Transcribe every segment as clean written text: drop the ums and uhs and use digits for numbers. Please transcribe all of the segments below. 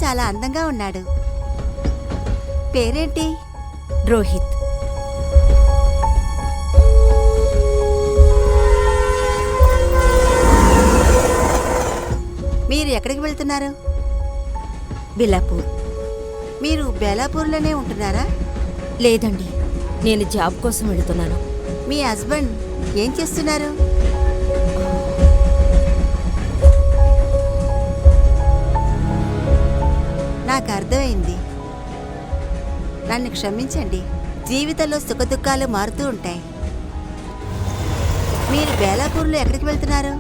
చాలా అందంగా ఉన్నాడు. పేరేంటి? రోహిత్. మీరు ఎక్కడికి వెళ్తున్నారు? బిలాపూర్. మీరు బేలాపూర్లోనే ఉంటున్నారా? లేదండి, నేను జాబ్ కోసం వెళుతున్నాను. మీ హస్బెండ్ ఏం చేస్తున్నారు? నాకు అర్థమైంది. నన్ను క్షమించండి. జీవితంలో సుఖదుఖాలు మారుతూ ఉంటాయి. మీరు బేలాపూర్లో ఎక్కడికి వెళ్తున్నారు?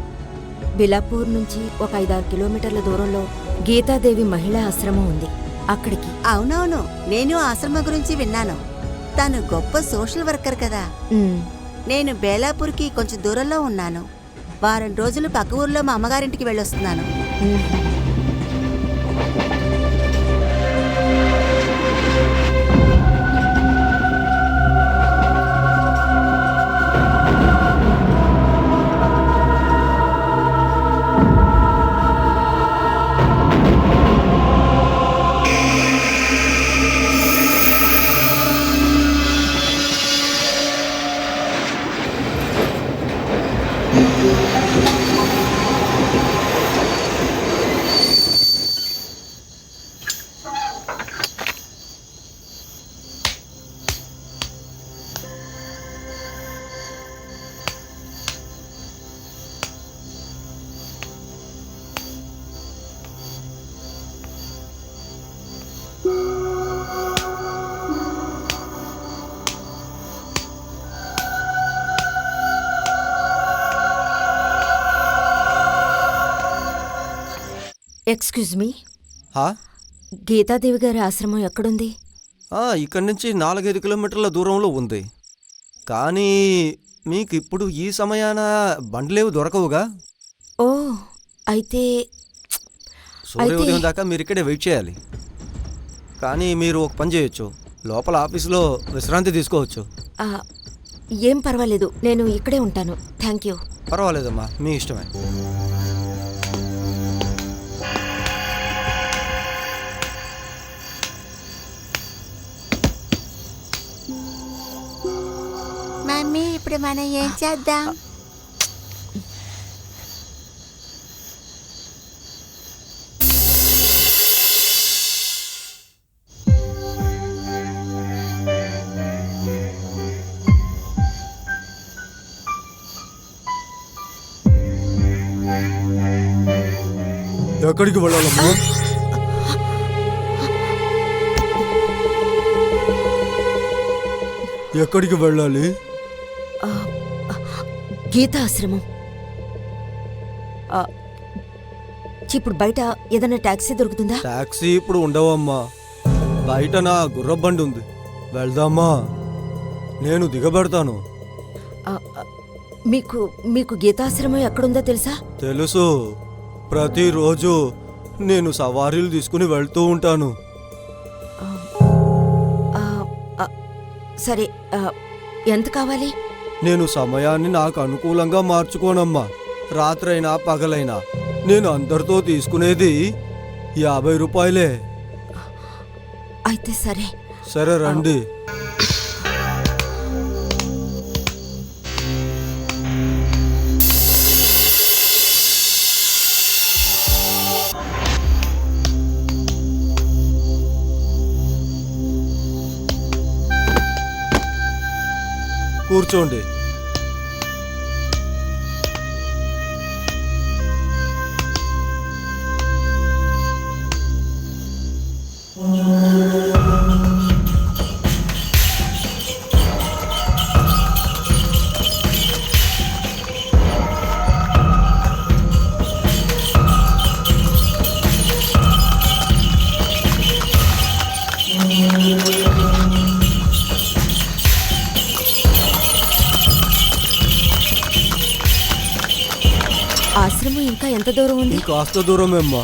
బిలాపూర్ నుంచి ఒక 5-6 కిలోమీటర్ల దూరంలో గీతాదేవి మహిళా ఆశ్రమం ఉంది, అక్కడికి. అవునవును, నేను ఆశ్రమం గురించి విన్నాను. తను గొప్ప సోషల్ వర్కర్ కదా. నేను బేలాపూర్కి కొంచెం దూరంలో ఉన్నాను. వారం రోజులు పక్క ఊర్లో మా అమ్మగారింటికి వెళ్ళొస్తున్నాను. ఎక్స్క్యూజ్ మీ, హా? గీతాదేవి గారి ఆశ్రమం ఎక్కడుంది? ఇక్కడి నుంచి 4-5 కిలోమీటర్ల దూరంలో ఉంది. కానీ మీకు ఇప్పుడు ఈ సమయాన బండ్లేవు దొరకవుగా. ఓ, అయితే సూర్యోదయం దాకా మీరు ఇక్కడే వెయిట్ చేయాలి. కానీ మీరు ఒక పని చేయొచ్చు, లోపల ఆఫీసులో విశ్రాంతి తీసుకోవచ్చు. ఏం పర్వాలేదు, నేను ఇక్కడే ఉంటాను. Thank you. పర్వాలేదమ్మా, మీ ఇష్టమే. మమ్మీ, ఇప్పుడు మనం ఏం చేద్దాం? ఎక్కడికి వెళ్ళాలమ్మా? ఎక్కడికి వెళ్ళాలి? గీతా ఆశ్రమం. ఇప్పుడు బయట ఏదైనా టాక్సీ దొరుకుతుందా? టాక్సీ ఇప్పుడు ఉండవమ్మా. బయట నా గుర్రబండి ఉంది, వెళ్దామా? నేను దిగబెడతాను. మీకు మీకు గీతాశ్రమం ఎక్కడుందో తెలుసా? తెలుసు. ప్రతిరోజు నేను సవారీలు తీసుకుని వెళ్తూ ఉంటాను. సరే, ఎంత కావాలి? నేను సమయాన్ని నాకు అనుకూలంగా మార్చుకోనమ్మా. రాత్రైనా పగలైనా నేను అందరితో తీసుకునేది 50 రూపాయలే. అయితే సరే. సరే రండి. కూర్చోండి. ఆశ్రమం ఇంకా ఎంత దూరం ఉంది? కాస్త దూరమేమ్మా.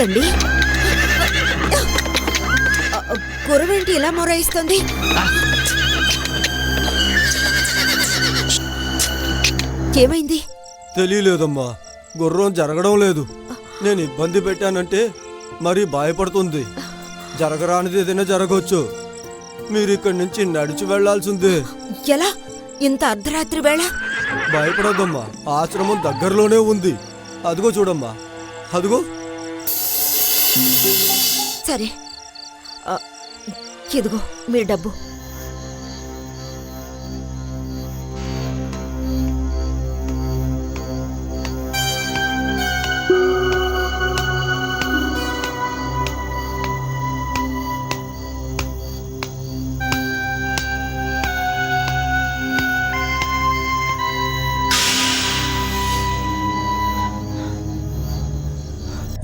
ఏమైందండి? గుర్రమేంటి ఇలా మొరాయిస్తుంది? ఏమైంది? తెలియలేదమ్మా, గుర్రం జరగడం లేదు. నేను ఇబ్బంది పెట్టానంటే మరీ భయపడుతుంది. జరగరానిది ఏదైనా జరగవచ్చు. మీరు ఇక్కడి నుంచి నడిచి వెళ్లాల్సిందే. ఎలా? ఇంత అర్ధరాత్రి వేళ? భయపడొద్దమ్మా, ఆశ్రమం దగ్గరలోనే ఉంది. అదిగో చూడమ్మా, అదిగో. సరే, ఇదిగో మీ డబ్బు.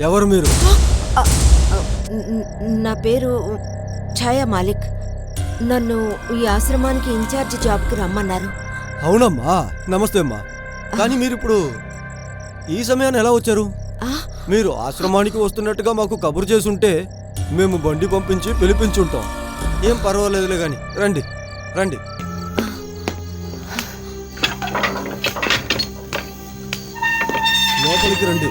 ఎవరు మీరు? నా పేరు ఛాయా మాలిక్. నన్ను ఈ ఆశ్రమానికి ఇన్ఛార్జ్ జాబ్కి రమ్మన్నారు. అవునమ్మా, నమస్తే అమ్మా. కానీ మీరు ఇప్పుడు ఈ సమయాన్ని ఎలా వచ్చారు? మీరు ఆశ్రమానికి వస్తున్నట్టుగా మాకు కబురు చేసుంటే మేము బండి పంపించి పిలిపించుంటాం. ఏం పర్వాలేదులే గాని రండి రండి. లోపలికి రండి.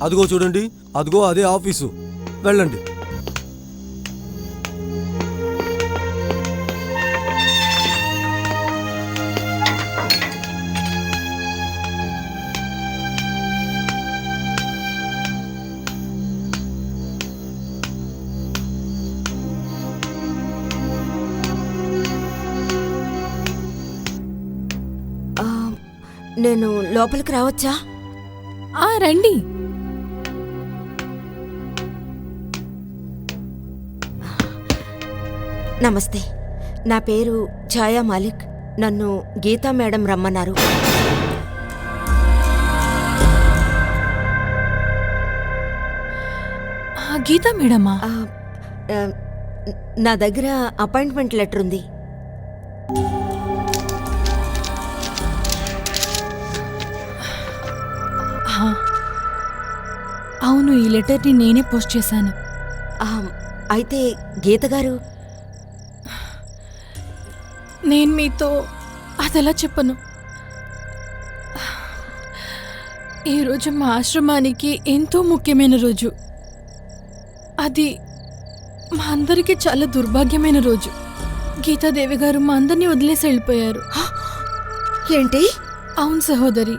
అదిగో చూడండి, అదిగో అదే ఆఫీసు. వెళ్ళండి. నేను లోపలికి రావచ్చా? రండి. నమస్తే, నా పేరు ఛాయా మాలిక్. నన్ను గీతా మేడం రమ్మన్నారు. గీతా మేడమా? నా దగ్గర అపాయింట్మెంట్ లెటర్ ఉంది. అవును, ఈ లెటర్ని నేనే పోస్ట్ చేశాను. అయితే గీత గారు, నేను మీతో అదెలా చెప్పను. ఈరోజు మా ఆశ్రమానికి ఎంతో ముఖ్యమైన రోజు. అది మా అందరికీ చాలా దుర్భాగ్యమైన రోజు. గీతాదేవి గారు మా అందరినీ వదిలేసి వెళ్ళిపోయారు. ఏంటి? అవును సహోదరి,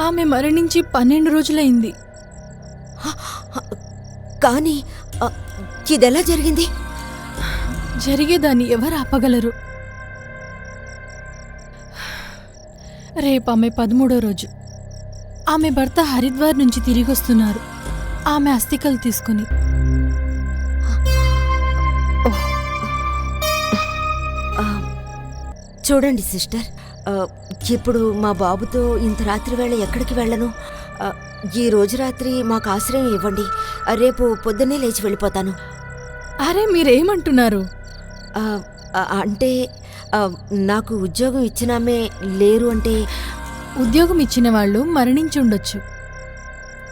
ఆమె మరణించి 12 రోజులైంది. కానీ ఇదెలా జరిగింది? జరిగేదాన్ని ఎవరు ఆపగలరు? రేపు ఆమె 13వ రోజు. ఆమె భర్త హరిద్వార్ నుంచి తిరిగి వస్తున్నారు, ఆమె అస్థికలు తీసుకుని. చూడండి సిస్టర్, ఇప్పుడు మా బాబుతో ఇంత రాత్రి వేళ ఎక్కడికి వెళ్ళను. ఈ రోజు రాత్రి మాకు ఆశ్రయం ఇవ్వండి. రేపు పొద్దున్నే లేచి వెళ్ళిపోతాను. అరే, మీరేమంటున్నారు? అంటే నాకు ఉద్యోగం ఇచ్చినామే లేరు అంటే. ఉద్యోగం ఇచ్చిన వాళ్ళు మరణించి ఉండొచ్చు,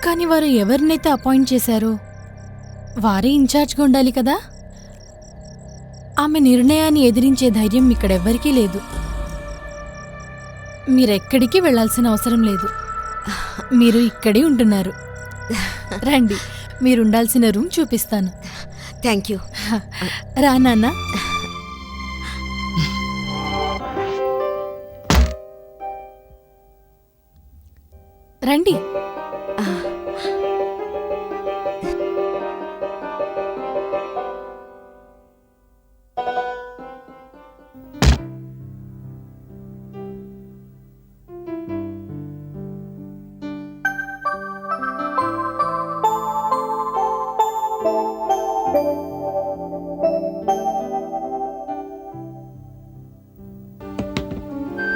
కానీ వారు ఎవరినైతే అపాయింట్ చేశారో వారే ఇన్ఛార్జ్గా ఉండాలి కదా. ఆమె నిర్ణయాన్ని ఎదిరించే ధైర్యం ఇక్కడెవ్వరికీ లేదు. మీరెక్కడికి వెళ్లాల్సిన అవసరం లేదు, మీరు ఇక్కడే ఉంటున్నారు. రండి, మీరుండాల్సిన రూమ్ చూపిస్తాను. Thank you. రా నాన్న. రండి.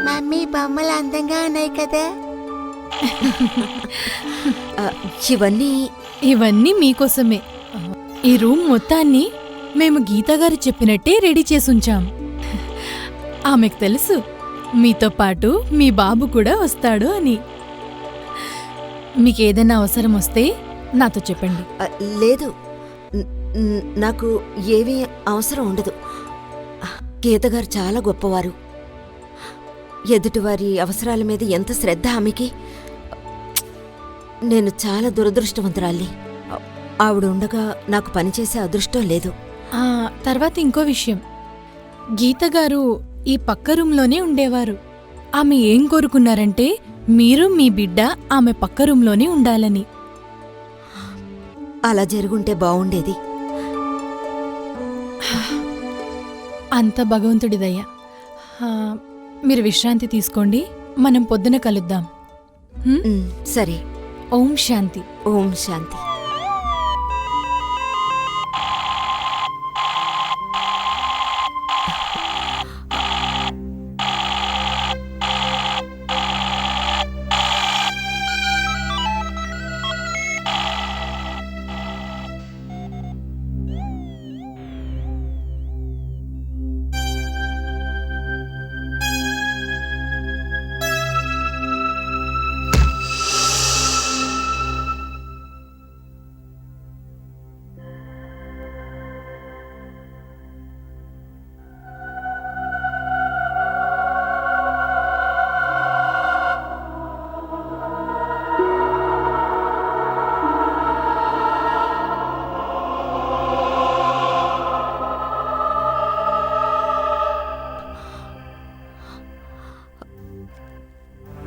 మమ్మీ, బొమ్మలు అందంగా ఉన్నాయి కదా. ఇవన్నీ మీకోసమే. ఈ రూమ్ మొత్తాన్ని మేము గీతాగారు చెప్పినట్టే రెడీ చేసుంచాం. ఆమెకు తెలుసు మీతో పాటు మీ బాబు కూడా వస్తాడు అని. మీకేదైనా అవసరం వస్తే నాతో చెప్పండి. లేదు, నాకు ఏమీ అవసరం ఉండదు. గీతగారు చాలా గొప్పవారు. ఎదుటివారి అవసరాల మీద ఎంత శ్రద్ధ ఆమెకి. నేను చాలా దురదృష్టవంతురాల్ని. ఆవిడ ఉండగా నాకు పనిచేసే అదృష్టం లేదు. తర్వాత ఇంకో విషయం, గీతగారు ఈ పక్క రూంలోనే ఉండేవారు. ఆమె ఏం కోరుకున్నారంటే మీరు మీ బిడ్డ ఆమె పక్క రూంలోనే ఉండాలని. అలా జరుగుంటే బావుండేది. అంత భగవంతుడిదయ్యా. మీరు విశ్రాంతి తీసుకోండి, మనం పొద్దున కలుద్దాం. సరే. ఓం శాంతి. ఓం శాంతి.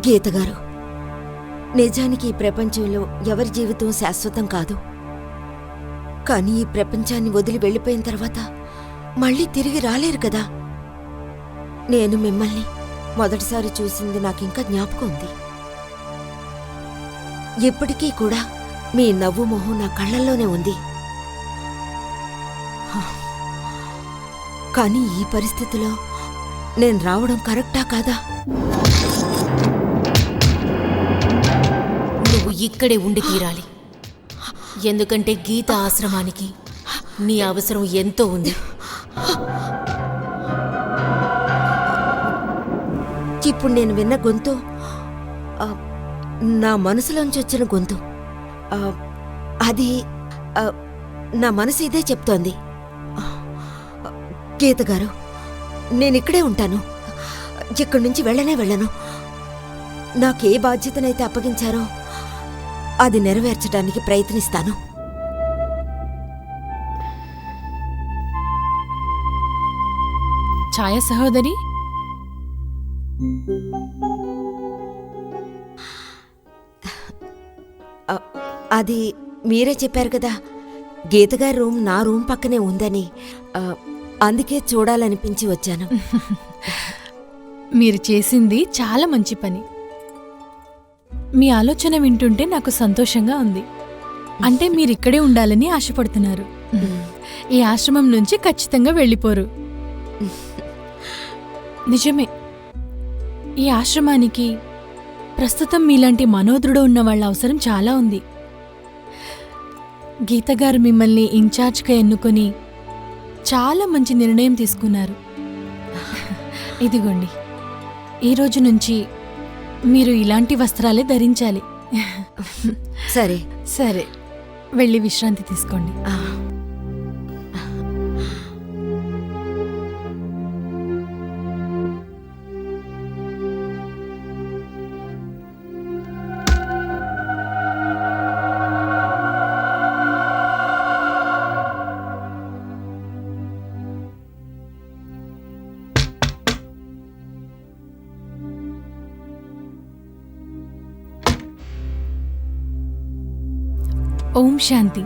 గీతగారు, నిజానికి ఈ ప్రపంచంలో ఎవరి జీవితం శాశ్వతం కాదు. కానీ ఈ ప్రపంచాన్ని వదిలి వెళ్ళిపోయిన తర్వాత మళ్ళీ తిరిగి రాలేరు కదా. నేను మిమ్మల్ని మొదటిసారి చూసింది నాకింకా జ్ఞాపకం ఉంది. ఇప్పటికీ కూడా మీ నవ్వు మొహం నా కళ్ళల్లోనే ఉంది. కానీ ఈ పరిస్థితిలో నేను రావడం కరెక్టా కాదా? నువ్వు ఇక్కడే ఉండి తీరాలి. ఎందుకంటే గీత ఆశ్రమానికి నీ అవసరం ఎంతో ఉంది. ఇప్పుడు నేను విన్న గొంతు నా మనసులోంచి వచ్చిన గొంతు. అది నా మనసు ఇదే చెప్తోంది. గీత గారు, నేనిక్కడే ఉంటాను. ఇక్కడి నుంచి వెళ్ళను. నాకే బాధ్యతనైతే అప్పగించారో అది నెరవేర్చడానికి ప్రయత్నిస్తాను. ఛాయ సహోదరి, అది మీరే చెప్పారు కదా, గీతగారి రూమ్ నా రూమ్ పక్కనే ఉందని. అందుకే చూడాలనిపించి వచ్చాను. మీరు చేసింది చాలా మంచి పని. మీ ఆలోచన వింటుంటే నాకు సంతోషంగా ఉంది. అంటే మీరిక్కడే ఉండాలని ఆశపడుతున్నారు. ఈ ఆశ్రమం నుంచి ఖచ్చితంగా వెళ్ళిపోరు. నిజమే, ఈ ఆశ్రమానికి ప్రస్తుతం మీలాంటి మనోదృఢ ఉన్న వాళ్ళ అవసరం చాలా ఉంది. గీతగారు మిమ్మల్ని ఇన్ఛార్జ్గా ఎన్నుకొని చాలా మంచి నిర్ణయం తీసుకున్నారు. ఇదిగోండి, ఈ రోజు నుంచి మీరు ఇలాంటి వస్త్రాలే ధరించాలి. సరే సరే, వెళ్ళి విశ్రాంతి తీసుకోండి. ఓం శాంతి.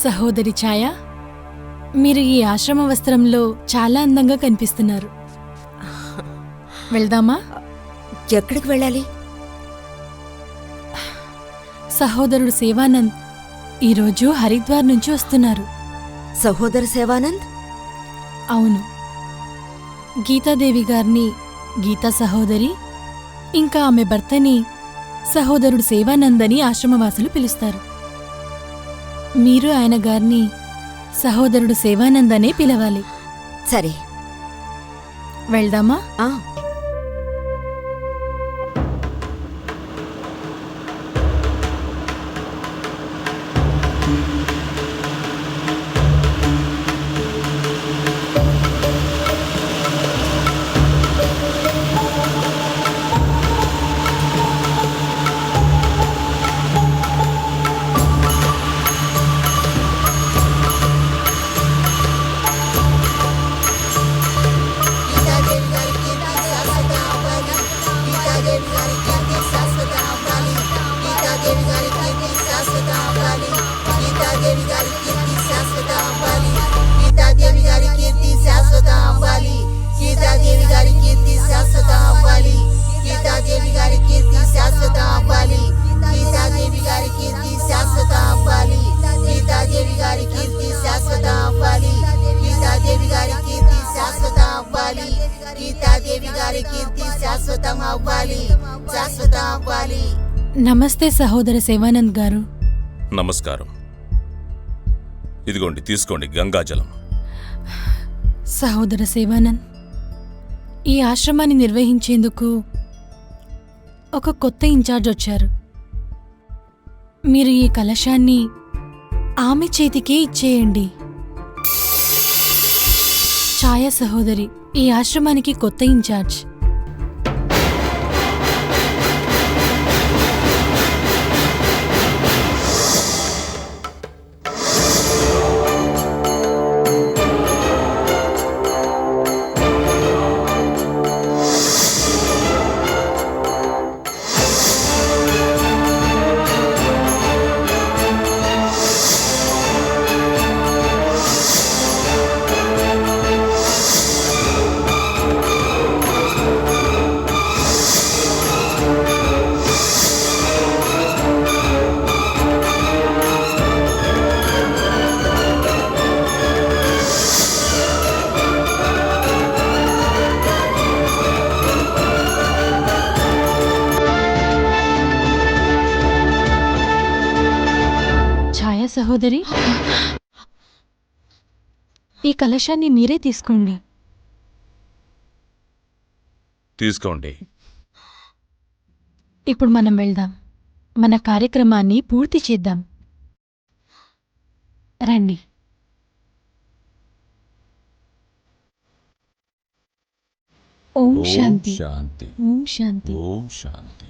సహోదరి ఛాయ, మీరు ఈ ఆశ్రమ వస్త్రంలో చాలా అందంగా కనిపిస్తున్నారు. వెళ్దామా? ఎక్కడికి వెళ్ళాలి? సహోదరుడు సేవానంద్ ఈరోజు హరిద్వార్ నుంచి వస్తున్నారు. సహోదర సేవానంద్? అవును, గీతాదేవి గారిని గీతా సహోదరి, ఇంకా ఆమె భర్తని సహోదరుడు సేవానంద్ అని ఆశ్రమవాసులు పిలుస్తారు. మీరు ఆయన గారిని సహోదరుడు సేవానంద్ అనే పిలవాలి. సరే, వెళ్దామా? శాశ్వతం అవ్వాలి, శాశ్వతం అవ్వాలి. నమస్తే సహోదర శివానంద్ గారు. నమస్కారం. ఇదిగోండి, తీసుకోండి గంగాజలం. సహోదర శివానంద్, ఈ ఆశ్రమాన్ని నిర్వహించేందుకు ఒక కొత్త ఇన్ఛార్జ్ వచ్చారు. మీరు ఈ కలశాన్ని ఆమె చేతికే ఇచ్చేయండి. ఛాయా సహోదరి ఈ ఆశ్రమానికి కొత్త ఇన్ఛార్జ్. ఛాయా సహోదరి, ఈ కలశాన్ని మీరే తీసుకోండి. తీసుకోండి. ఇప్పుడు మనం వెళ్దాం, మన కార్యక్రమాన్ని పూర్తి చేద్దాం. రండి. ఓం శాంతి. శాంతి. ఓం శాంతి. ఓం శాంతి.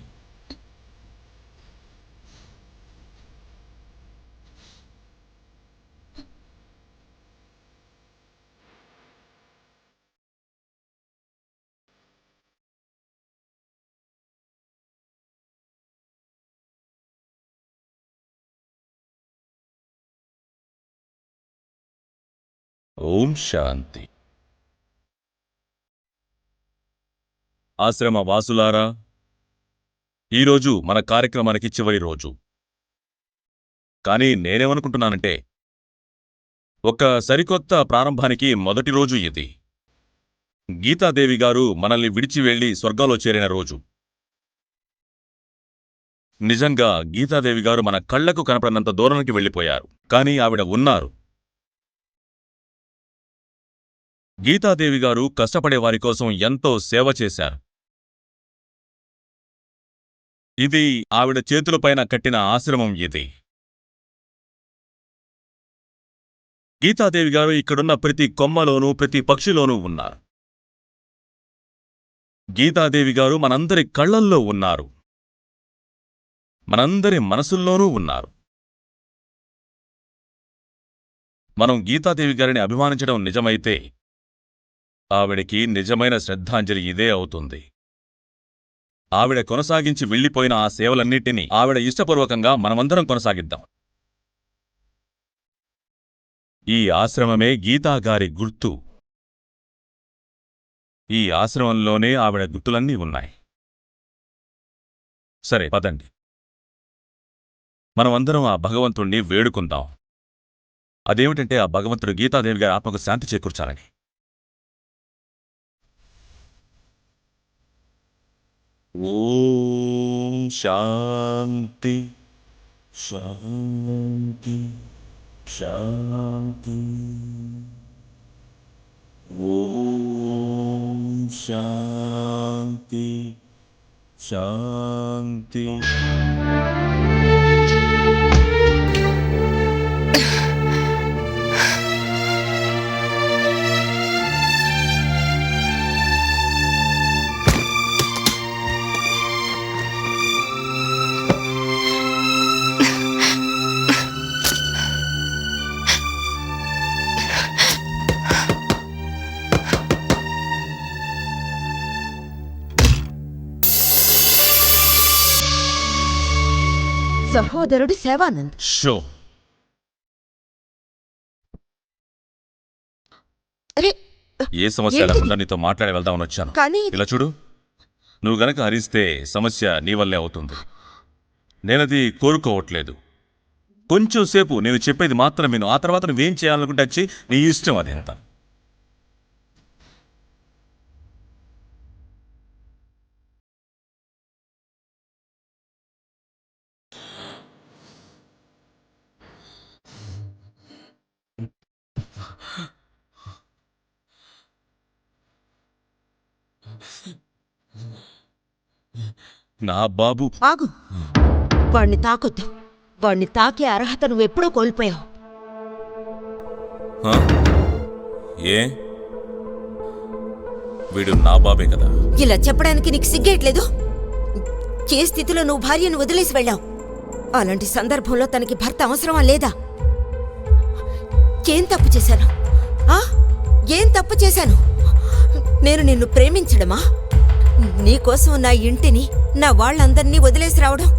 ఓం శాంతి. ఆశ్రమ వాసులారా, ఈరోజు మన కార్యక్రమానికి చివరి రోజు. కానీ నేనేమనుకుంటున్నానంటే, ఒక సరికొత్త ప్రారంభానికి మొదటి రోజు ఇది. గీతాదేవి గారు మనల్ని విడిచి వెళ్లి స్వర్గాలో చేరిన రోజు. నిజంగా గీతాదేవి గారు మన కళ్లకు కనపడినంత దూరానికి వెళ్ళిపోయారు, కానీ ఆవిడ ఉన్నారు. గీతాదేవి గారు కష్టపడే వారి కోసం ఎంతో సేవ చేశారు. ఇది ఆవిడ చేతులపైన కట్టిన ఆశ్రమం. ఇది గీతాదేవి గారు ఇక్కడున్న ప్రతి కొమ్మలోనూ ప్రతి పక్షిలోనూ ఉన్నారు. గీతాదేవి గారు మనందరి కళ్లల్లో ఉన్నారు, మనందరి మనసుల్లోనూ ఉన్నారు. మనం గీతాదేవి గారిని అభిమానించడం నిజమైతే ఆవిడకి నిజమైన శ్రద్ధాంజలి ఇదే అవుతుంది. ఆవిడ కొనసాగించి వెళ్ళిపోయిన ఆ సేవలన్నిటినీ ఆవిడ ఇష్టపూర్వకంగా మనమందరం కొనసాగిద్దాం. ఈ ఆశ్రమమే గీతాగారి గుర్తు. ఈ ఆశ్రమంలోనే ఆవిడ గుర్తులన్నీ ఉన్నాయి. సరే, పదండి, మనమందరం ఆ భగవంతుణ్ణి వేడుకుందాం. అదేమిటంటే, ఆ భగవంతుడు గీతాదేవి గారి ఆత్మకు శాంతి చేకూర్చాలని. ఓం శాంతి శాంతి శాంతి. ఓం శాంతి శాంతి. సహోదరుడు శివానంద్. షో. అరే, ఏ సమస్య లేకుండా నీతో మాట్లాడి వెళ్దామని వచ్చాను. కానీ ఇలా చూడు, నువ్వు గనక హరిస్తే సమస్య నీ వల్లే అవుతుంది. నేనది కోరుకోవట్లేదు. కొంచెం సేపు నేను చెప్పేది మాత్రం విను. ఆ తర్వాత నువ్వేం చేయాలనుకుంటే వచ్చి నీ ఇష్టం. అదేంత నా బాబు ఆగు. వాణ్ణి తాకొద్దు. వాణ్ణి తాకే అర్హత నువ్వెప్పుడో కోల్పోయావు. హ? ఏ వీడు నా బాబే కదా. ఇలా చెప్పడానికి నీకు సిగ్గేయట్లేదు? ఏ స్థితిలో నువ్వు భార్యను వదిలేసి వెళ్ళావు? అలాంటి సందర్భంలో తనకి భర్త అవసరమా లేదా? ఏం తప్పు చేశాను? ఏం తప్పు చేశాను? నేను నిన్ను ప్రేమించడమా? నీకోసం నా ఇంటిని, నా వాళ్ళందరినీ వదిలేసి రావడం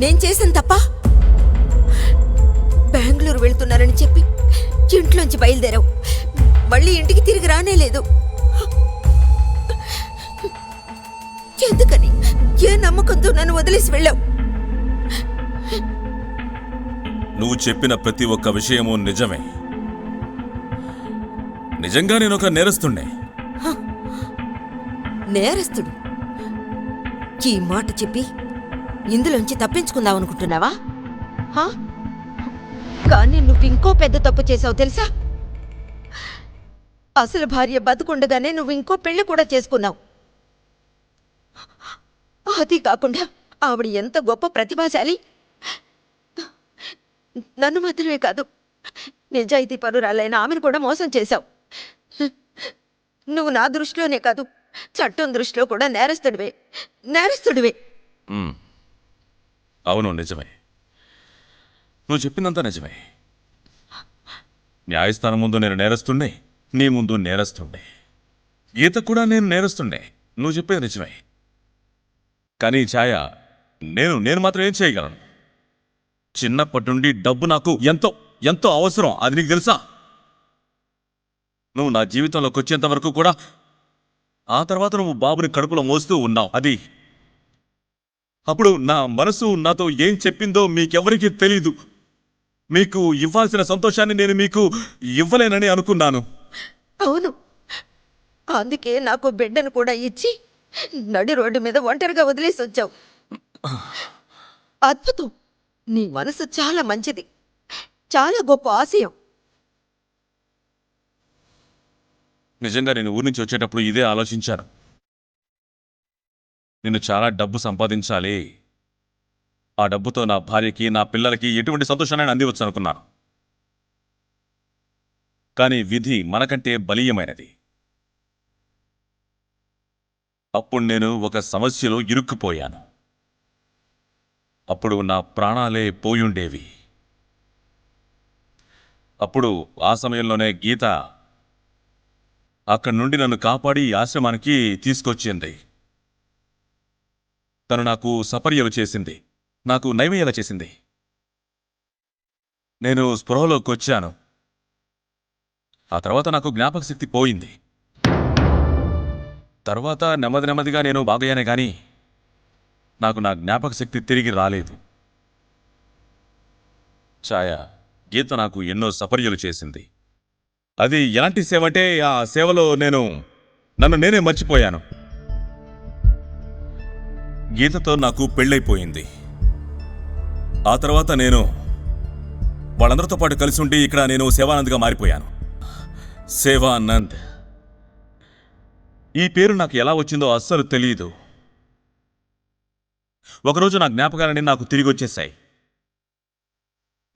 నేను చేసిన తప్ప? బెంగళూరు వెళ్తున్నారని చెప్పి ఇంట్లోంచి బయలుదేరావు. మళ్ళీ ఇంటికి తిరిగి రానేలేదు. ఎందుకని? ఏ నమ్మకంతో నన్ను వదిలేసి వెళ్ళావు? నువ్వు చెప్పిన ప్రతి ఒక్క విషయము నిజమే. నిజంగా నేను ఒక నేరస్తుండే. నేరస్తుడు? ఈ మాట చెప్పి ఇందులోంచి తప్పించుకుందామనుకుంటున్నావా? కానీ నువ్వు ఇంకో పెద్ద తప్పు చేసావు తెలుసా? అసలు భార్య బతుకుండగానే నువ్వు ఇంకో పెళ్లి కూడా చేసుకున్నావు. అది కాకుండా ఆవిడ ఎంత గొప్ప ప్రతిభాశాలి. నన్ను మాత్రమే కాదు, నిజాయితీ పరురాలైన ఆమెను కూడా మోసం చేశావు. నువ్వు నా దృష్టిలోనే కాదు, చట్టం దృష్టిలో కూడా నేరస్తుడివే. అవును, నిజమే. నువ్వు చెప్పిందంతా నిజమే. న్యాయస్థానం ముందు నేను నేరస్తుండే, నీ ముందు నేరస్తుండే, గీత కూడా నేను నేరస్తుండే. నువ్వు చెప్పేది నిజమే. కానీ ఛాయ, నేను మాత్రం ఏం చేయగలను? చిన్నప్పటి నుండి డబ్బు నాకు ఎంతో ఎంతో అవసరం. అది నీకు తెలుసా? నువ్వు నా జీవితంలోకి వచ్చేంత వరకు కూడా, ఆ తర్వాత నువ్వు బాబుని కడుపులో మోస్తూ ఉన్నావు. అది అప్పుడు నా మనసు నాతో ఏం చెప్పిందో మీకెవరికీ తెలీదు. మీకు ఇవ్వాల్సిన సంతోషాన్ని నేను మీకు ఇవ్వలేనని అనుకున్నాను. అవును, అందుకే నాకు బిడ్డను కూడా ఇచ్చి నడి రోడ్డు మీద ఒంటరిగా వదిలేసి వచ్చావు. అద్భుతం. నీ మనసు చాలా మంచిది, చాలా గొప్ప ఆశయం. నిజంగా నేను ఊరి నుంచి వచ్చేటప్పుడు ఇదే ఆలోచించాను. నేను చాలా డబ్బు సంపాదించాలి, ఆ డబ్బుతో నా భార్యకి, నా పిల్లలకి ఎటువంటి సంతోషాన్ని అందివచ్చు అనుకున్నాను. కానీ విధి మనకంటే బలీయమైనది. అప్పుడు నేను ఒక సమస్యలో ఇరుక్కుపోయాను. అప్పుడు నా ప్రాణాలే పోయుండేవి. అప్పుడు ఆ సమయంలోనే గీత అక్కడి నుండి నన్ను కాపాడి ఆశ్రమానికి తీసుకొచ్చింది. తను నాకు సపర్యలు చేసింది, నాకు నైవేద్యాలు చేసింది. నేను స్పృహలోకి వచ్చాను. ఆ తర్వాత నాకు జ్ఞాపక శక్తి పోయింది. తర్వాత నెమ్మదిగా నేను బాగయ్యానే గాని నాకు నా జ్ఞాపక శక్తి తిరిగి రాలేదు. ఛాయ, గీత నాకు ఎన్నో సపర్యలు చేసింది. అది ఎలాంటి సేవ అంటే, ఆ సేవలో నన్ను నేనే మర్చిపోయాను. గీతతో నాకు పెళ్ళైపోయింది. ఆ తర్వాత నేను వాళ్ళందరితో పాటు కలిసి ఉండి ఇక్కడ నేను సేవానంద్గా మారిపోయాను. సేవానంద్. ఈ పేరు నాకు ఎలా వచ్చిందో అస్సలు తెలియదు. ఒకరోజు నా జ్ఞాపకాలన్నీ నాకు తిరిగి వచ్చేశాయి.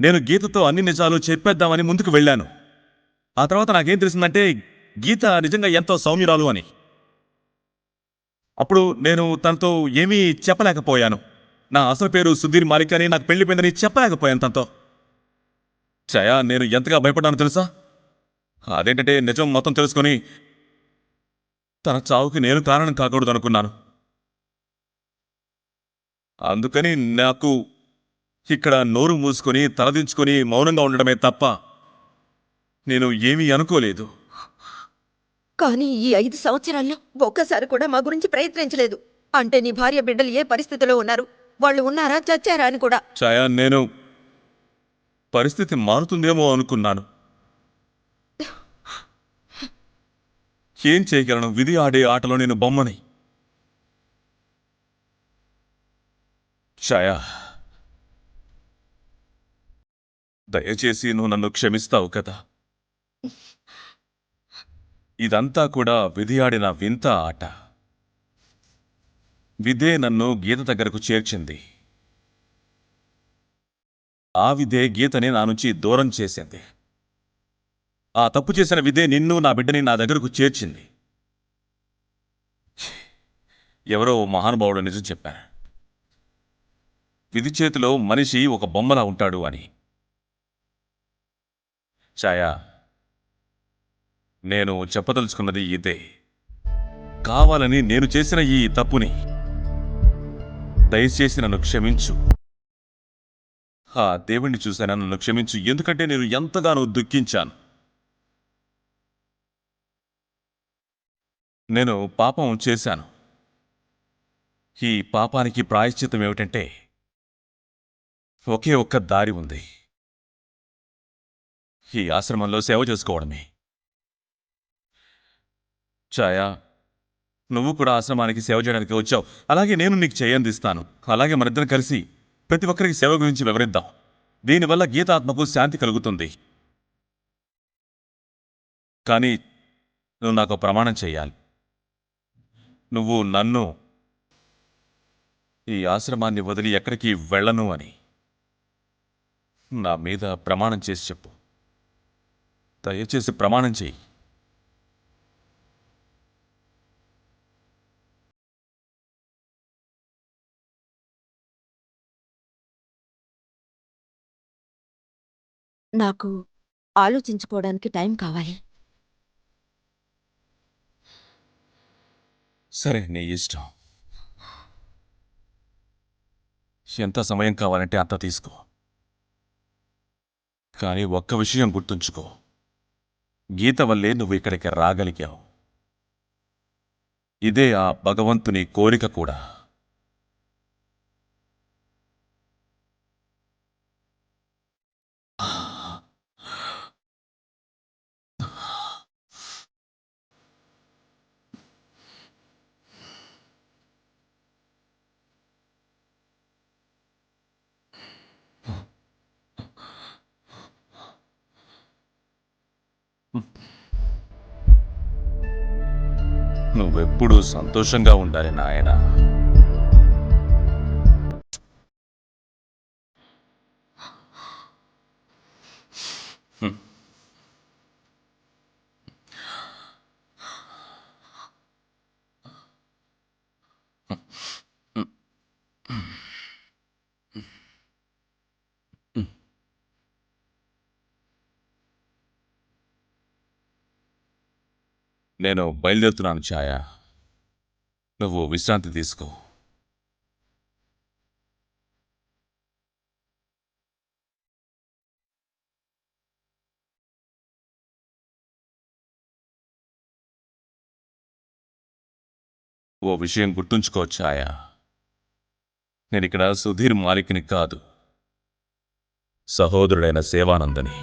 నేను గీతతో అన్ని నిజాలు చెప్పేద్దామని ముందుకు వెళ్ళాను. ఆ తర్వాత నాకేం తెలిసిందంటే గీత నిజంగా ఎంతో సౌమ్యురాలు అని. అప్పుడు నేను తనతో ఏమీ చెప్పలేకపోయాను. నా అసలు పేరు సుధీర్ మాలిక్ అని, నాకు పెళ్లిపోయిందని చెప్పలేకపోయాను తనతో. ఛాయ, నేను ఎంతగా భయపడ్డాను తెలుసా? అదేంటంటే నిజం మొత్తం తెలుసుకొని తన చావుకి నేను కారణం కాకూడదు అనుకున్నాను. అందుకని నాకు ఇక్కడ నోరు మూసుకొని తలదించుకొని మౌనంగా ఉండడమే తప్ప నేను ఏమీ అనుకోలేదు. కానీ ఈ 5 సంవత్సరాల్లో ఒక్కసారి కూడా మా గురించి ప్రయత్నించలేదు. అంటే నీ భార్య బిడ్డలు ఏ పరిస్థితిలో ఉన్నారు, వాళ్ళు ఉన్నారా చచ్చారా అని కూడా. ఛాయ, నేను పరిస్థితి మారుతుందేమో అనుకున్నాను. ఏం చేయగలను? విధి ఆడే ఆటలో నేను బొమ్మని. ఛాయ, దయచేసి నువ్వు నన్ను క్షమిస్తావు కదా? ఇదంతా కూడా విధి ఆడిన వింత ఆట. విదే నన్ను గీత దగ్గరకు చేర్చింది. ఆ విదే గీతని నా నుంచి దూరం చేసింది. ఆ తప్పు చేసిన విదే నిన్ను, నా బిడ్డని నా దగ్గరకు చేర్చింది. ఎవరో ఓ మహానుభావుడు నిజం చెప్పారు. విధి చేతిలో మనిషి ఒక బొమ్మలా ఉంటాడు అని. ఛాయా, నేను చెప్పదలుచుకున్నది ఇదే. కావాలని నేను చేసిన ఈ తప్పుని దయచేసి నన్ను క్షమించు. ఆ దేవుణ్ణి చూశాను, నన్ను క్షమించు. ఎందుకంటే నేను ఎంతగానో దుఃఖించాను. నేను పాపం చేశాను. ఈ పాపానికి ప్రాయశ్చిత్తం ఏమిటంటే ఒకే ఒక్క దారి ఉంది. ఈ ఆశ్రమంలో సేవ చేసుకోవడమే. ఛాయా, నువ్వు కూడా ఆశ్రమానికి సేవ చేయడానికి వచ్చావు. అలాగే నేను నీకు చేయందిస్తాను. అలాగే మనిద్దరం కలిసి ప్రతి ఒక్కరికి సేవ గురించి వివరిద్దాం. దీనివల్ల గీతాత్మకు శాంతి కలుగుతుంది. కానీ నువ్వు నాకు ప్రమాణం చెయ్యాలి. నువ్వు నన్ను ఈ ఆశ్రమాన్ని వదిలి ఎక్కడికి వెళ్ళను అని నా మీద ప్రమాణం చేసి చెప్పు. దయచేసి ప్రమాణం చెయ్యి. నాకు ఆలోచించుకోవడానికి టైం కావాలి. సరే, నీ ఇష్టం. ఎంత సమయం కావాలంటే అంత తీసుకో. కానీ ఒక్క విషయం గుర్తుంచుకో, గీత వల్లే నువ్వు ఇక్కడికి రాగలిగావు. ఇదే ఆ భగవంతుని కోరిక కూడా. నువ్వెప్పుడూ సంతోషంగా ఉండాలి నాయనా. నేను బయలుదేరుతున్నాను ఛాయా. నువ్వు విశ్రాంతి తీసుకో. ఓ విషయం గుర్తుంచుకో ఛాయా, నేనిక్కడ సుధీర్ మాలిక్ని కాదు, సహోదరుడైన సేవానందని.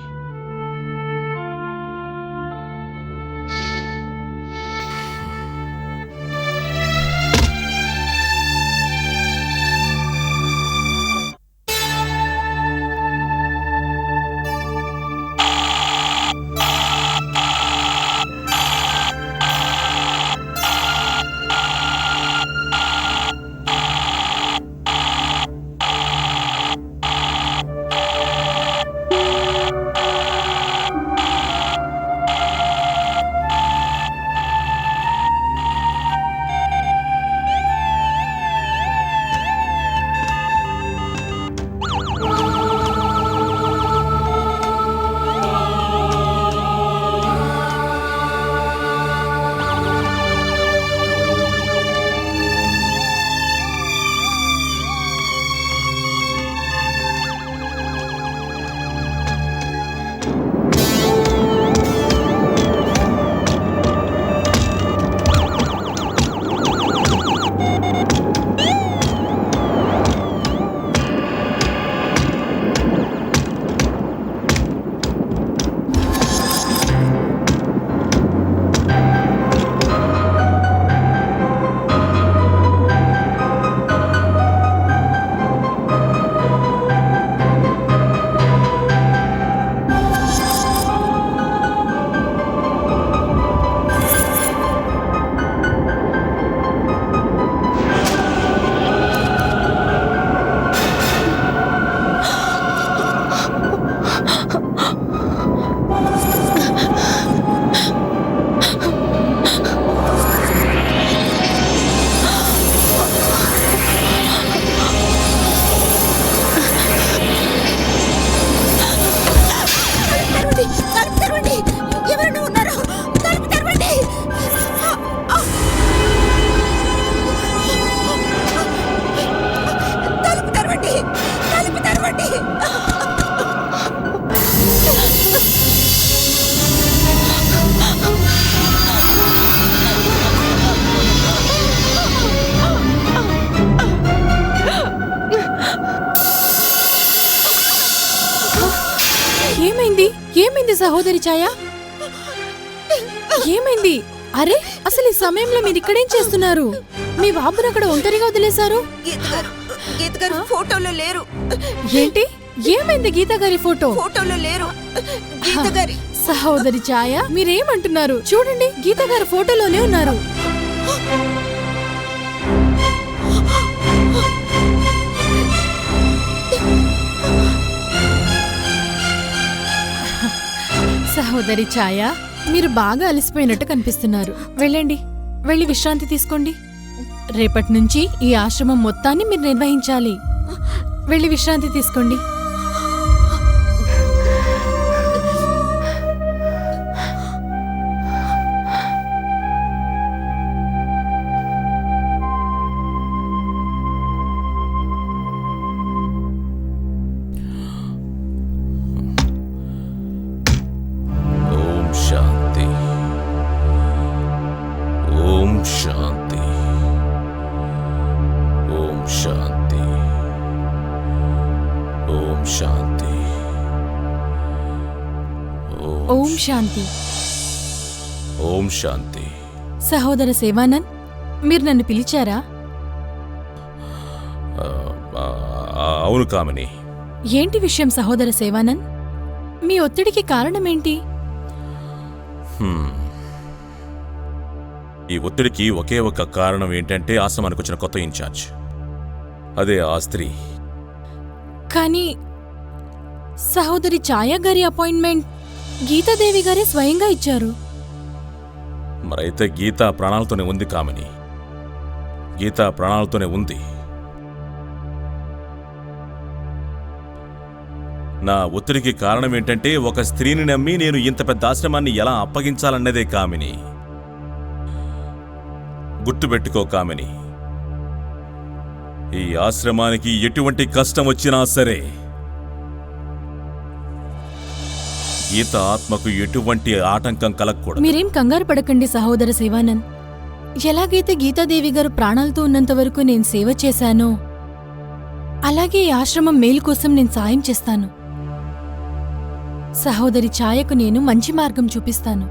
సహోదరి ఛాయ, ఏమైంది? అరే, అసలు ఈ సమయంలో మీరు ఇక్కడేం చేస్తున్నారు? మీ బాబుని అక్కడ ఒంటరిగా వదిలేశారు. గీత గారు ఫోటోలో లేరు. ఏంటి? ఏమైంది? గీత గారి ఫోటో ఫోటోలో లేరు. గీత గారి సహోదరి ఛాయ, మీరేమంటున్నారు? చూడండి, గీత గారు ఫోటోలోనే ఉన్నారు. సహోదరి ఛాయ, మీరు బాగా అలసిపోయినట్టు కనిపిస్తున్నారు. వెళ్ళండి, వెళ్ళి విశ్రాంతి తీసుకోండి. రేపటి నుంచి ఈ ఆశ్రమం మొత్తాన్ని మీరు నిర్వహించాలి. వెళ్ళి విశ్రాంతి తీసుకోండి. ఓం శాంతి. ఓం శాంతి. ఓం శాంతి. ఓం శాంతి. ఓం శాంతి. ఓం శాంతి. సహోదర సేవానంద్, మీరు నన్ను పిలిచారా? అవును కామిని. ఏంటి విషయం సహోదర సేవానంద్? మీ ఒత్తిడికి కారణమేంటి? ఈ ఒత్తిడికి ఒకే ఒక కారణం ఏంటంటే ఆశ్రమానికి వచ్చిన కొత్త ఇన్ఛార్జ్. అదే ఆ స్త్రీ. కానీ సహోదరి ఛాయ గారి అపాయింట్మెంట్ గీతాదేవి గారే స్వయంగా ఇచ్చారు. మరైతే గీత ప్రాణాలతోనే ఉంది కామిని. గీత ప్రాణాలతోనే ఉంది. నా ఒత్తిడికి కారణం ఏంటంటే ఒక స్త్రీని నమ్మి నేను ఇంత పెద్ద ఆశ్రమాన్ని ఎలా అప్పగించాలన్నదే కామిని. గుర్తుపెట్టుకో కామిని, ఈ ఆశ్రమానికి ఎటువంటి కష్టం వచ్చినా సరే గీత ఆత్మకు ఎటువంటి ఆటంకం కలగకూడదు. మీరేం కంగారు పడకండి సహోదర సేవానంద్. ఎలాగైతే గీతాదేవి గారు ప్రాణాలతో ఉన్నంత వరకు నేను సేవ చేశానో అలాగే ఈ ఆశ్రమం మేలు కోసం నేను సాయం చేస్తాను. సహోదరి ఛాయకు నేను మంచి మార్గం చూపిస్తాను.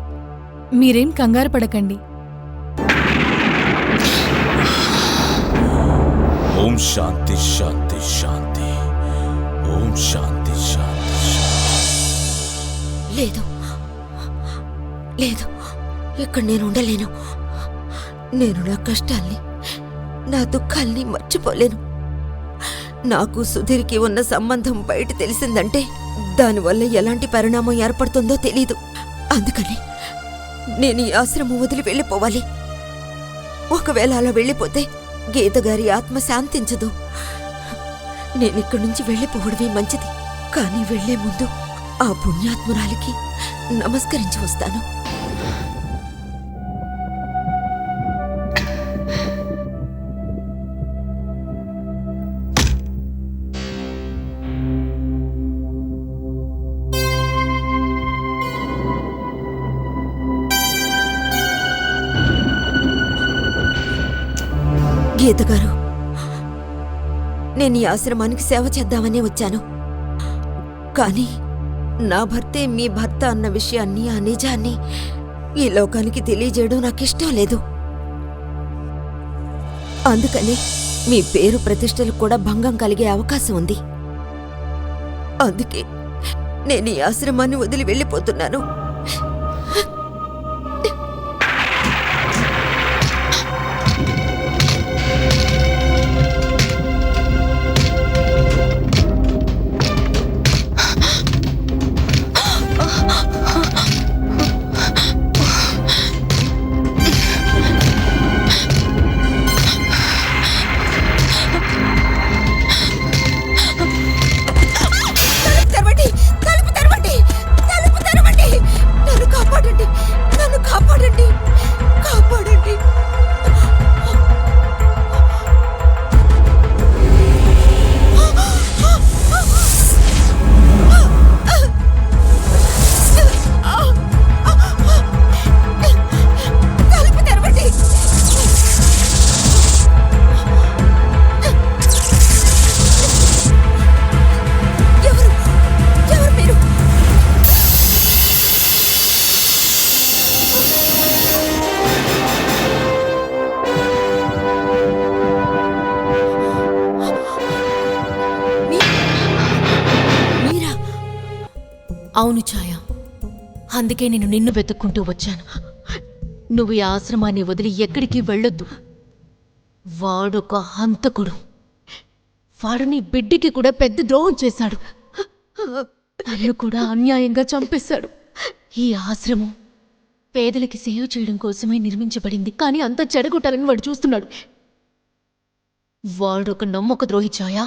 మీరేం కంగారు పడకండి. ఓం శాంతి శాంతి శాంతి. ఓం శాంతి శాంతి శాంతి. లేదు, లేదు, ఇక్కడ నేను ఉండలేను. నేను నా కష్టాల్ని, నా దుఃఖాల్ని మర్చిపోలేను. నాకు సుధీర్కి ఉన్న సంబంధం బయట తెలిసిందంటే దానివల్ల ఎలాంటి పరిణామం ఏర్పడుతుందో తెలీదు. అందుకని నేను ఈ ఆశ్రమం వదిలి వెళ్ళిపోవాలి. ఒకవేళ అలా వెళ్ళిపోతే గీతగారి ఆత్మ శాంతించదు. నేనిక్కడి నుంచి వెళ్ళిపోవడమే మంచిది. కానీ వెళ్లే ముందు ఆ పుణ్యాత్మురాలికి నమస్కరించి వస్తాను. గీతగారు, నేను ఈ ఆశ్రమానికి సేవ చేద్దామనే వచ్చాను. కానీ నా భర్తే మీ భర్త అన్న విషయాన్ని, ఆ నిజాన్ని ఈ లోకానికి తెలియజేయడం నాకిష్టం లేదు. అందుకని మీ పేరు ప్రతిష్టలకు కూడా భంగం కలిగే అవకాశం ఉంది. అందుకే నేను ఈ ఆశ్రమాన్ని వదిలి వెళ్ళిపోతున్నాను. తలుపు తెరవండి! తలుపు తెరవండి! తలుపు తెరవండి! అవును ఛాయ, అందుకే నేను నిన్ను వెతుక్కుంటూ వచ్చాను. నువ్వు ఈ ఆశ్రమాన్ని వదిలి ఎక్కడికి వెళ్ళొద్దు. వాడొక హంతకుడు. వాడు నీ బిడ్డకి కూడా పెద్ద ద్రోహం చేశాడు. నన్ను కూడా అన్యాయంగా చంపేశాడు. ఈ ఆశ్రమం పేదలకి సేవ చేయడం కోసమే నిర్మించబడింది, కానీ అంతా చెడగొట్టాలని వాడు చూస్తున్నాడు. వాడొక నమ్మక ద్రోహి ఛాయ.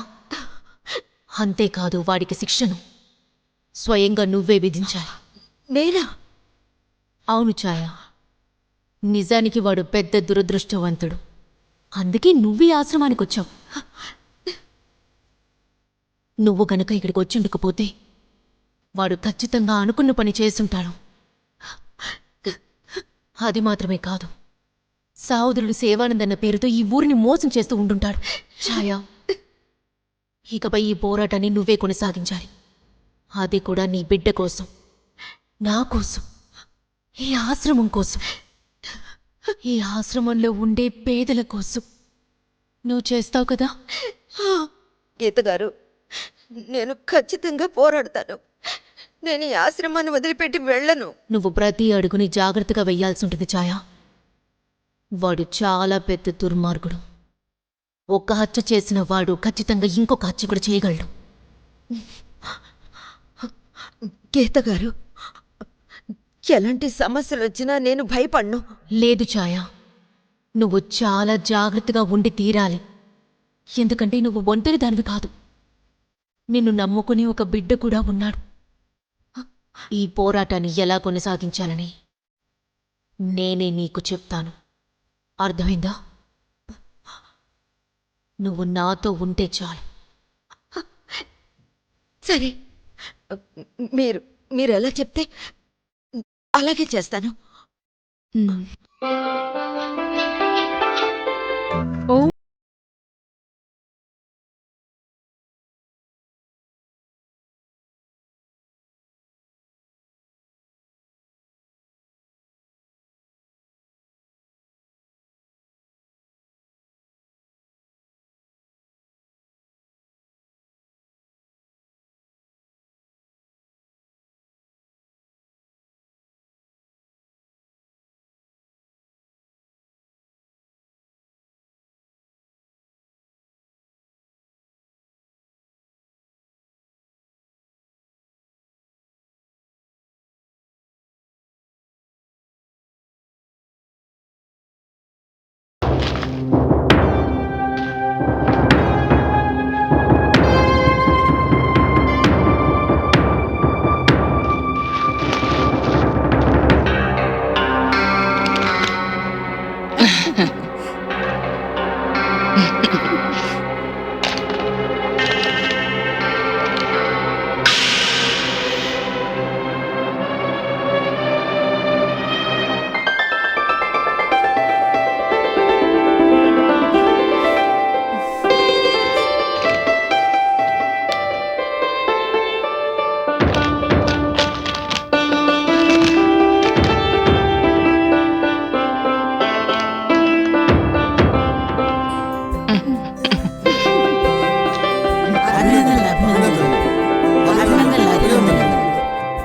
అంతేకాదు, వాడికి శిక్షను స్వయంగా నువ్వే విధించాలి. నేనా? అవును ఛాయ, నిజానికి వాడు పెద్ద దురదృష్టవంతుడు. అందుకే నువ్వే ఆశ్రమానికి వచ్చావు. నువ్వు గనక ఇక్కడికి వచ్చిండకపోతే వాడు ఖచ్చితంగా అనుకున్న పని చేసుంటాడు. అది మాత్రమే కాదు, సహోదరుడు సేవానంద్ అన్న పేరుతో ఈ ఊరిని మోసం చేస్తూ ఉంటుంటాడు. ఛాయ, ఇకపై ఈ పోరాటాన్ని నువ్వే కొనసాగించాలి. అది కూడా నీ బిడ్డ కోసం, నా కోసం, ఈ ఆశ్రమం కోసం, ఈ ఆశ్రమంలో ఉండే పేదల కోసం. నువ్వు చేస్తావు కదా? గీత గారు, నేను ఖచ్చితంగా పోరాడతాను. నేను ఈ ఆశ్రమాన్ని వదిలిపెట్టి వెళ్ళను. నువ్వు ప్రతి అడుగుని జాగ్రత్తగా వెయ్యాల్సి ఉంటుంది ఛాయ. వాడు చాలా పెద్ద దుర్మార్గుడు. ఒక్క హత్య చేసిన వాడు ఖచ్చితంగా ఇంకొక హత్య కూడా చేయగలడు. గీత గారు, ఎలాంటి సమస్యలు వచ్చినా నేను భయపడను. లేదు ఛాయ, నువ్వు చాలా జాగ్రత్తగా ఉండి తీరాలి. ఎందుకంటే నువ్వు ఒంటరి దానివి కాదు. నిన్ను నమ్ముకుని ఒక బిడ్డ కూడా ఉన్నాడు. ఈ పోరాటాన్ని ఎలా కొనసాగించాలని నేనే నీకు చెప్తాను. అర్థమైందా? నువ్వు నాతో ఉంటే చాలు. సరే, మీరు ఎలా చెప్తే అలాగే చేస్తాను.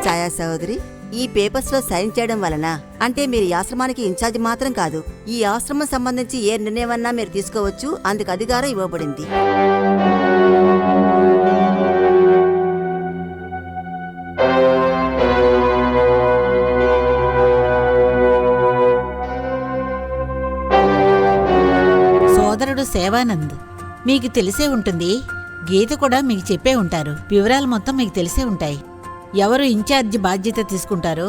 ఛాయా సహోదరి, ఈ పేపర్స్ లో సైన్ చేయడం వలన అంటే మీరు ఈ ఆశ్రమానికి ఇన్ఛార్జ్ మాత్రం కాదు, ఈ ఆశ్రమం సంబంధించి ఏ నిర్ణయమన్నా మీరు తీసుకోవచ్చు. అందుకు అధికారం ఇవ్వబడింది. సోదరుడు సేవానంద్ మీకు తెలిసే ఉంటుంది. గీత కూడా మీకు చెప్పే ఉంటారు. వివరాలు మొత్తం మీకు తెలిసే ఉంటాయి. ఎవరు ఇన్ఛార్జి బాధ్యత తీసుకుంటారో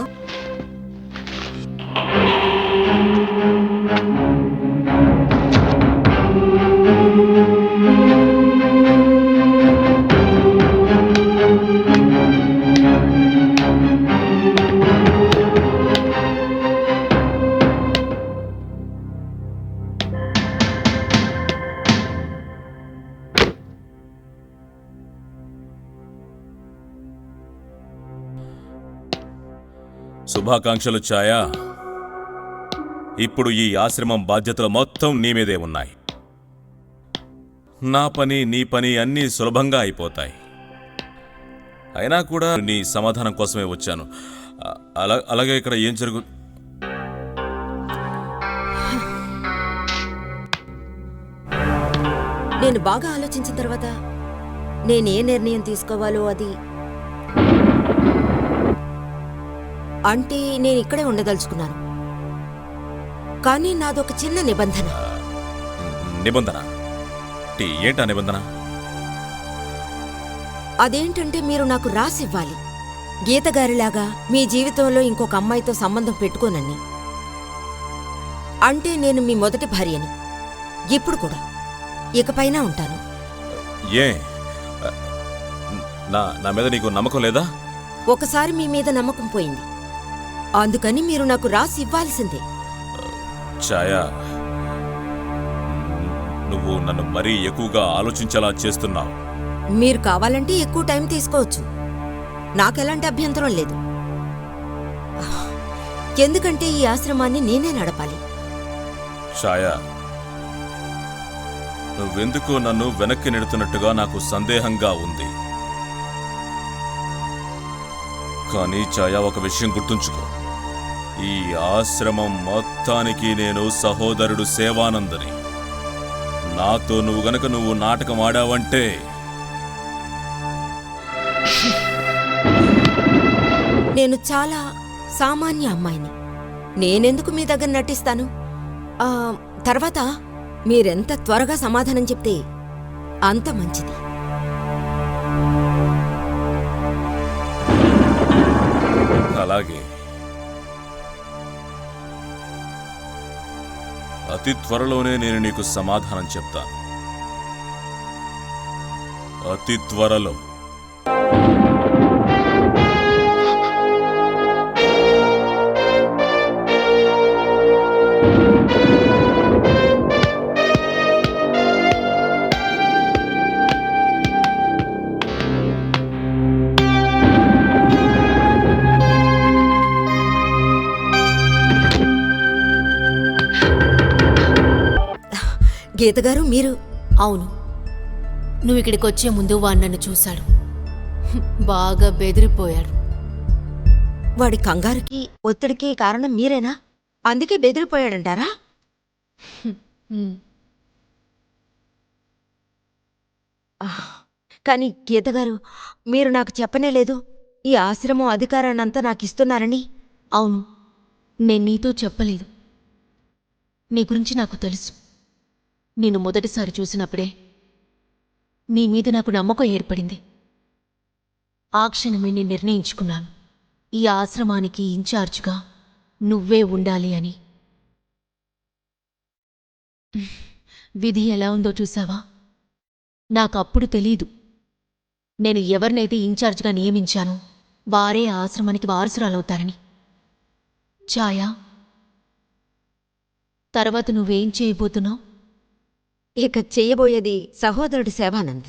శుభాకాంక్షలు ఛాయా. ఇప్పుడు ఈ ఆశ్రమం బాధ్యతలు మొత్తం నీ మీదే ఉన్నాయి. నా పని నీ పని అన్నీ సులభంగా అయిపోతాయి. అయినా కూడా నీ సమాధానం కోసమే వచ్చాను. అలాగే ఇక్కడ ఏం జరుగు నేను బాగా ఆలోచించిన తర్వాత నేనే నిర్ణయం తీసుకోవాలో అది అంటే నేను ఇక్కడే ఉండదలుచుకున్నాను. కానీ నాదొక చిన్న నిబంధన. నిబంధన ఏంటా నిబంధన? అదేంటంటే మీరు నాకు రాసివ్వాలి. గీతగారిలాగా మీ జీవితంలో ఇంకొక అమ్మాయితో సంబంధం పెట్టుకోనని. అంటే నేను మీ మొదటి భార్యని. ఇప్పుడు కూడా ఇకపైనా ఉంటాను. ఏ నా మీద నీకు నమ్మకం లేదా? ఒకసారి మీ మీద నమ్మకం పోయింది. అందుకని మీరు నాకు రాసి ఇవ్వాల్సిందే. ఛాయా, నువ్వు నన్ను మరీ ఎక్కువగా ఆలోచించేలా చేస్తున్నావు. మీరు కావాలంటే ఎక్కువ టైం తీసుకోవచ్చు. నాకెలాంటి అభ్యంతరం లేదు. ఎందుకంటే ఈ ఆశ్రమాన్ని నేనే నడపాలి. ఛాయా, నువ్వెందుకు నన్ను వెనక్కి నెడుతున్నట్టుగా నాకు సందేహంగా ఉంది. కానీ ఛాయా, ఒక విషయం గుర్తుంచుకో. ఈ ఆశ్రమం మొత్తానికి నేను సహోదరుడు సేవానందని. నాతో నువ్వు గనక నాటకం ఆడావంటే నేను చాలా సామాన్య అమ్మాయిని. నేనెందుకు మీ దగ్గర నటిస్తాను? తర్వాత మీరెంత త్వరగా సమాధానం చెప్తే అంత మంచిది. అలాగే అతి త్వరలోనే నేను నీకు సమాధానం చెప్తాను. అతి త్వరలో. గీతగారు, మీరు? అవును, నువ్వు ఇక్కడికి వచ్చే ముందు వాడు నన్ను చూశాడు. బాగా బెదిరిపోయాడు. వాడి కంగారుకి ఒత్తిడికి కారణం మీరేనా? అందుకే బెదిరిపోయాడంటారా? కానీ గీతగారు, మీరు నాకు చెప్పనే లేదు ఈ ఆశ్రమం అధికారాన్నంతా నాకు ఇస్తున్నారని. అవును, నేను నీతో చెప్పలేదు. నీ గురించి నాకు తెలుసు. నేను మొదటిసారి చూసినప్పుడే నీ మీద నాకు నమ్మకం ఏర్పడింది. ఆ క్షణమే నేను నిర్ణయించుకున్నాను, ఈ ఆశ్రమానికి ఇన్ఛార్జ్గా నువ్వే ఉండాలి అని. విధి ఎలా ఉందో చూసావా? నాకప్పుడు తెలీదు నేను ఎవరినైతే ఇన్ఛార్జ్గా నియమించానో వారే ఆ ఆశ్రమానికి వారసురాలవుతారని. ఛాయా, తర్వాత నువ్వేం చేయబోతున్నావు? ఇక చెయ్యబోయేది సహోదరుడు సేవానంద్.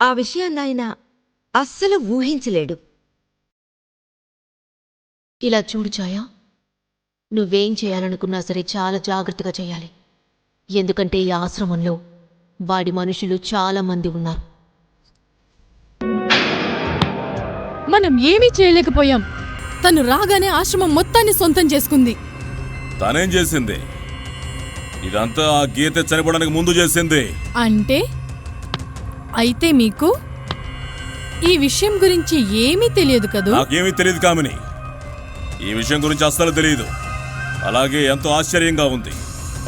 ఆ విషయాన్ని ఆయన అస్సలు ఊహించలేడు. ఇలా చూడు ఛాయా, నువ్వేం చేయాలనుకున్నా సరే చాలా జాగ్రత్తగా చేయాలి. ఎందుకంటే ఈ ఆశ్రమంలో వాడి మనుషులు చాలా మంది ఉన్నారు. మనం ఏమీ చేయలేకపోయాం. తను రాగానే ఆశ్రమం మొత్తాన్ని సొంతం చేసుకుంది. తనేం చేసింది? ఇదంతా ఆ గీత చనిపోవడానికి ముందు చేసింది. అంటే అయితే మీకు ఈ విషయం గురించి ఏమీ తెలియదు కదూ? నాకేమీ తెలియదు కామిని, ఈ విషయం గురించి అస్సలు తెలియదు. అలాగే ఎంతో ఆశ్చర్యంగా ఉంది.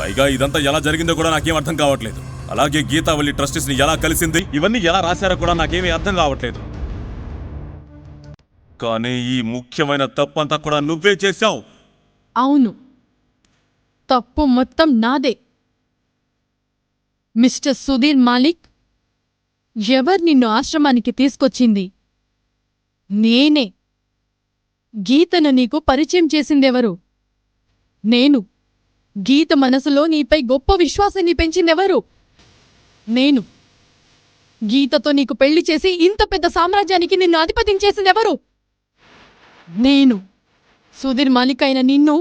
పైగా ఇదంతా ఎలా జరిగిందో కూడా నాకేం అర్థం కావట్లేదు. అలాగే గీతావళి ట్రస్టీస్ ని ఎలా కలిసింది, ఇవన్నీ ఎలా రాశారో కూడా నాకేమీ అర్థం కావట్లేదు. కానీ ఈ ముఖ్యమైన తప్పంతా కూడా నువ్వే చేశావు. అవును, తప్పు మొత్తం నాదే. మిస్టర్ సుధీర్ మాలిక్, ఎవరు నిన్ను ఆశ్రమానికి తీసుకొచ్చింది? నేనే. గీతను నీకు పరిచయం చేసిందెవరు? నేను. గీత మనసులో నీపై గొప్ప విశ్వాసాన్ని పెంచిందెవరు? నేను. గీతతో నీకు పెళ్లి చేసి ఇంత పెద్ద సామ్రాజ్యానికి నిన్ను అధిపతిం చేసిందెవరు? నేను. సుధీర్ మాలిక్ అయిన నిన్ను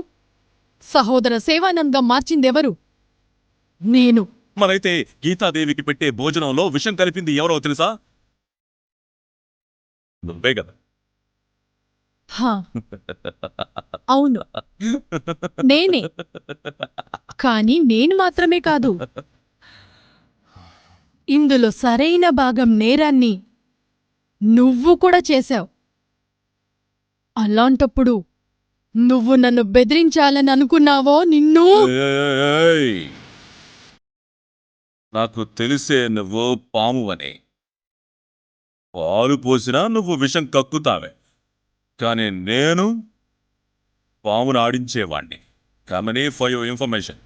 సహోదర సేవానందంగా మార్చిందెవరు? నేను. మరైతే గీతాదేవికి పెట్టే భోజనంలో విషం కలిపింది ఎవరో తెలుసా? నువ్వే కదా. హా, అవును నేనే. కానీ నేను మాత్రమే కాదు, ఇందులో సరైన భాగం నేరాన్ని నువ్వు కూడా చేశావు. అలాంటప్పుడు నువ్వు నన్ను బెదిరించాలని అనుకున్నావో నిన్ను. ఏయ్! నాకు తెలిసే నువ్వు పాము అని. పాలు పోసినా నువ్వు విషం కక్కుతావే, కానీ నేను పామును ఆడించేవాణ్ణి. కమనీ ఫర్ యువర్ ఇన్ఫర్మేషన్.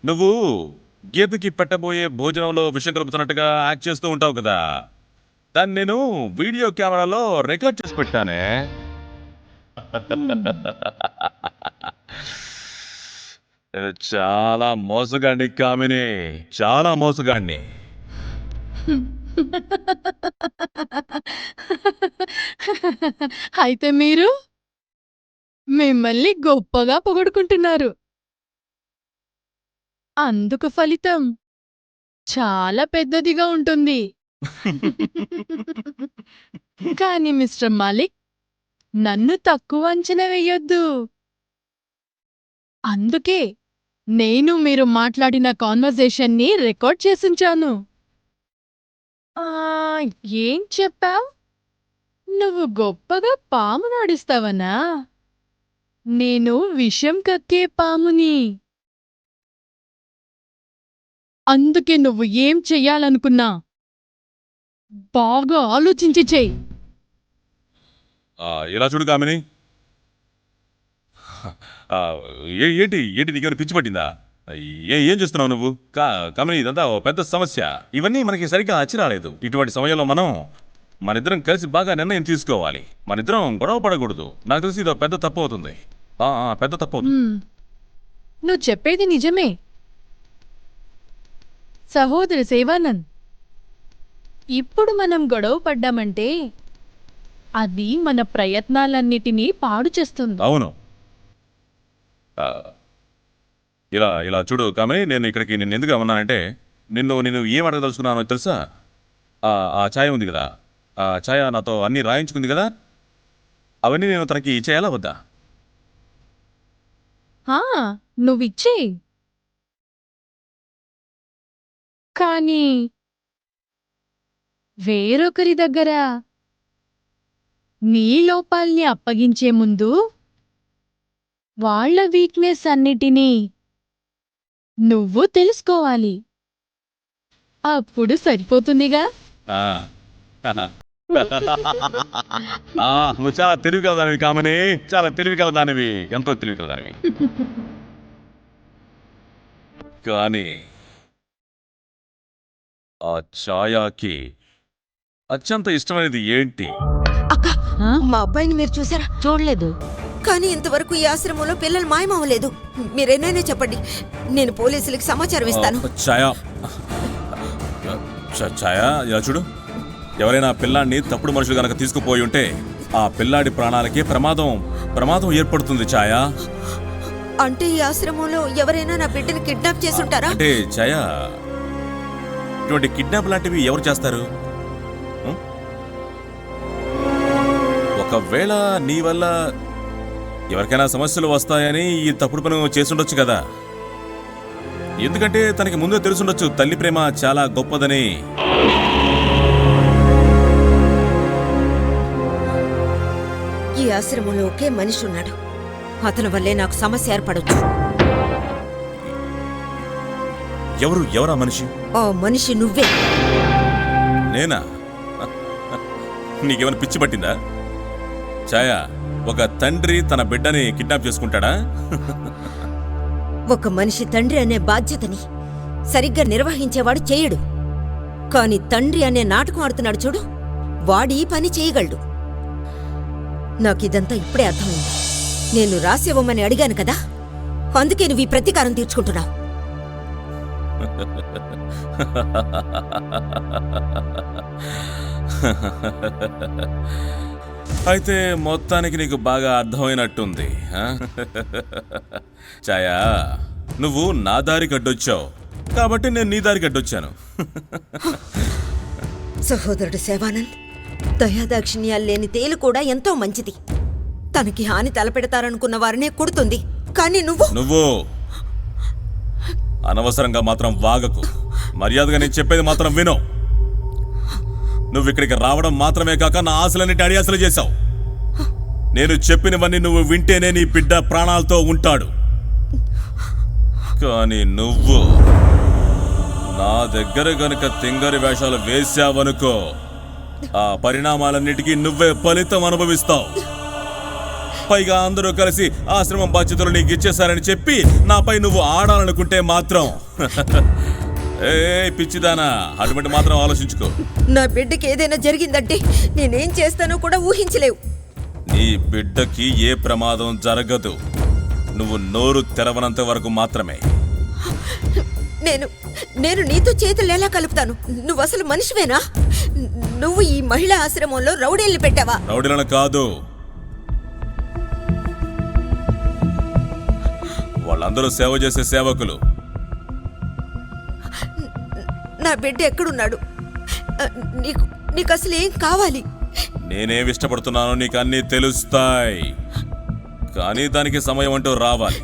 నువ్వు గీతకి పెట్టబోయే భోజనంలో విషం కలుపుతున్నట్టుగా యాక్ట్ చేస్తూ ఉంటావు కదా, దాన్ని నేను వీడియో కెమెరాలో రికార్డ్ చేసి పెట్టానే. చాలా మోసగాడిని కామిని, చాలా మోసగాడిని. అయితే మీరు మిమ్మల్ని గొప్పగా పొగడుకుంటున్నారు. అందుకు ఫలితం చాలా పెద్దదిగా ఉంటుంది. కానీ మిస్టర్ మాలిక్, నన్ను తక్కువ అంచనా వెయ్యొద్దు. అందుకే నేను మీరు మాట్లాడిన కాన్వర్జేషన్ని రికార్డ్ చేసుంచాను. ఏం చెప్పావ్? నువ్వు గొప్పగా పామును ఆడిస్తావనా? నేను విషం కక్కే పాముని. అందుకే నువ్వు ఏం చెయ్యాలనుకున్నా బాగా ఆలోచించి చెయ్యి. ఇలా చూడు కామిని, ఏంటి ఏంటి నీకేమైనా పిచ్చి పట్టిందా? ఏం చేస్తున్నావు నువ్వు? కామిని, ఇదంతా ఓ పెద్ద సమస్య. ఇవన్నీ మనకి సరిగ్గా అచ్చి రాలేదు. ఇటువంటి సమయంలో మనిద్దరం కలిసి బాగా నిర్ణయం తీసుకోవాలి. మనిద్దరం గొడవ పడకూడదు. నాకు తెలిసి ఇదో పెద్ద తప్పు అవుతుంది. పెద్ద తప్పు అవుతుంది. నువ్వు చెప్పేది నిజమే సహోదరి సేవానంద్. ఇప్పుడు మనం గొడవ పడ్డామంటే అది మన ప్రయత్నాలన్నిటినీ పాడు చేస్తుంది. అవును. ఇలా ఇలా చూడు కామిని, నేను ఇక్కడికి నిన్ను ఎందుకు రమ్మన్నానంటే, నిన్ను ఏం అడగదలుచుకున్నానో తెలుసా? ఆ ఛాయ ఉంది కదా, ఆ ఛాయ నాతో అన్నీ రాయించుకుంది కదా, అవన్నీ నేను తనకి ఇచ్చేయాలా వద్దా? నువ్విచ్చే. కానీ వేరొకరి దగ్గర నీ లోపాల్ని అప్పగించే ముందు వాళ్ళ వీక్నెస్ అన్నిటినీ నువ్వు తెలుసుకోవాలి. అప్పుడు సరిపోతుందిగా. నువ్వు చాలా తెలివి కలదానివి కామని, చాలా తెలివి కలదానివి, ఎంతో తెలివి కలదానివి. కానీ ఆ ఛాయాకి అత్యంత ఇష్టమైనది ఏంటి? అక్క, మా అబ్బాయిని మీరు చూసారా? చూడలేదు. కానీ ఇంతవరకు ఈ ఆశ్రమంలో పిల్లలు మాయమవ్వలేదు. మీరేనైనా చెప్పండి, నేను పోలీసులకు సమాచారం ఇస్తాను. ఛాయా, ఇలా చూడు, ఎవరైనా పిల్లాడిని తప్పుడు మనుషులు గనక తీసుకుపోయి ఉంటే ఆ పిల్లాడి ప్రాణాలకి ప్రమాదం ఏర్పడుతుంది ఛాయా. అంటే ఈ ఆశ్రమంలో ఎవరైనా నా బిడ్డని కిడ్నాప్ చేసుంటారా? అంటే ఛాయా, ఇటువంటి కిడ్నాప్ లాంటివి ఎవరు చేస్తారు? ఒకవేళ నీ వల్ల ఎవరికైనా సమస్యలు వస్తాయని ఈ తప్పుడు పని చేసుండొచ్చు కదా. ఎందుకంటే తనకి ముందే తెలుసుండొచ్చు తల్లి ప్రేమ చాలా గొప్పదని. ఈ ఆశ్రమంలో ఒకే మనిషి ఉన్నాడు. అతని వల్లే నాకు సమస్య ఏర్పడొచ్చు. ఎవరా మనిషి? ఆ మనిషి నువ్వే. నేనా? నీకేమైనా పిచ్చి పట్టిందా ఛాయా? ఒక తండ్రి తన బిడ్డని కిడ్నాప్ చేసుకుంటాడా? ఒక మనిషి తండ్రి అనే బాధ్యతని సరిగ్గా నిర్వహించేవాడు చేయడు. కాని తండ్రి అనే నాటకం ఆడుతున్నాడు చూడు, వాడు ఈ పని చేయగలడు. నాకిదంతా ఇప్పుడే అర్థమైంది. నేను రాసివ్వమని అడిగాను కదా, అందుకే నువ్వు ఈ ప్రతీకారం తీర్చుకుంటున్నావు. అయితే మొత్తానికి నీకు బాగా అర్థమైనట్టుంది. ఛాయా, నువ్వు నా దారికి అడ్డొచ్చావు కాబట్టి నేను నీ దారికి అడ్డొచ్చాను. సహోదరుడు సేవానంద్, దయాదాక్షిణ్యాలు లేని తేలు కూడా ఎంతో మంచిది. తనకి హాని తలపెడతారనుకున్న వారినే కుడుతుంది. కానీ నువ్వు అనవసరంగా మాత్రం వాగకు. మర్యాదగా నేను చెప్పేది మాత్రం విను. నువ్వు ఇక్కడికి రావడం మాత్రమే కాక నా ఆశలన్నిటి అడియాసలు చేశావు. నేను చెప్పినవన్నీ నువ్వు వింటేనే నీ బిడ్డ ప్రాణాలతో ఉంటాడు. కానీ నువ్వు నా దగ్గర గనుక తింగరి వేషాలు వేశావనుకో, ఆ పరిణామాలన్నిటికీ నువ్వే ఫలితం అనుభవిస్తావు. పైగా అందరూ కలిసి ఆశ్రమం బాధ్యతలు నీకు ఇచ్చేశారని చెప్పి నాపై నువ్వు ఆడాలనుకుంటే మాత్రం ఏ పిచ్చిదానా, అటువంటి మాత్రం ఆలోచించుకో. నా బిడ్డకి ఏదైనా జరిగిందంటే నేనేం చేస్తానో కూడా ఊహించలేవు. నీ బిడ్డకి ఏ ప్రమాదం జరగదు, నువ్వు నోరు తెరవనంత వరకు మాత్రమే. నేను నీతో చేతులు ఎలా కలుపుతాను? నువ్వు అసలు మనిషివేనా? నువ్వు ఈ మహిళా ఆశ్రమంలో రౌడీల్ని పెట్టావా? రౌడీలను కాదు, వాళ్ళందరూ సేవ చేసే సేవకులు. నా బిడ్డ ఎక్కడున్నాడు? నీకు అసలు ఏం కావాలి? నేనేం ఇష్టపడుతున్నానో నీకు అన్నీ తెలుస్తాయి. కానీ దానికి సమయం అంటూ రావాలి.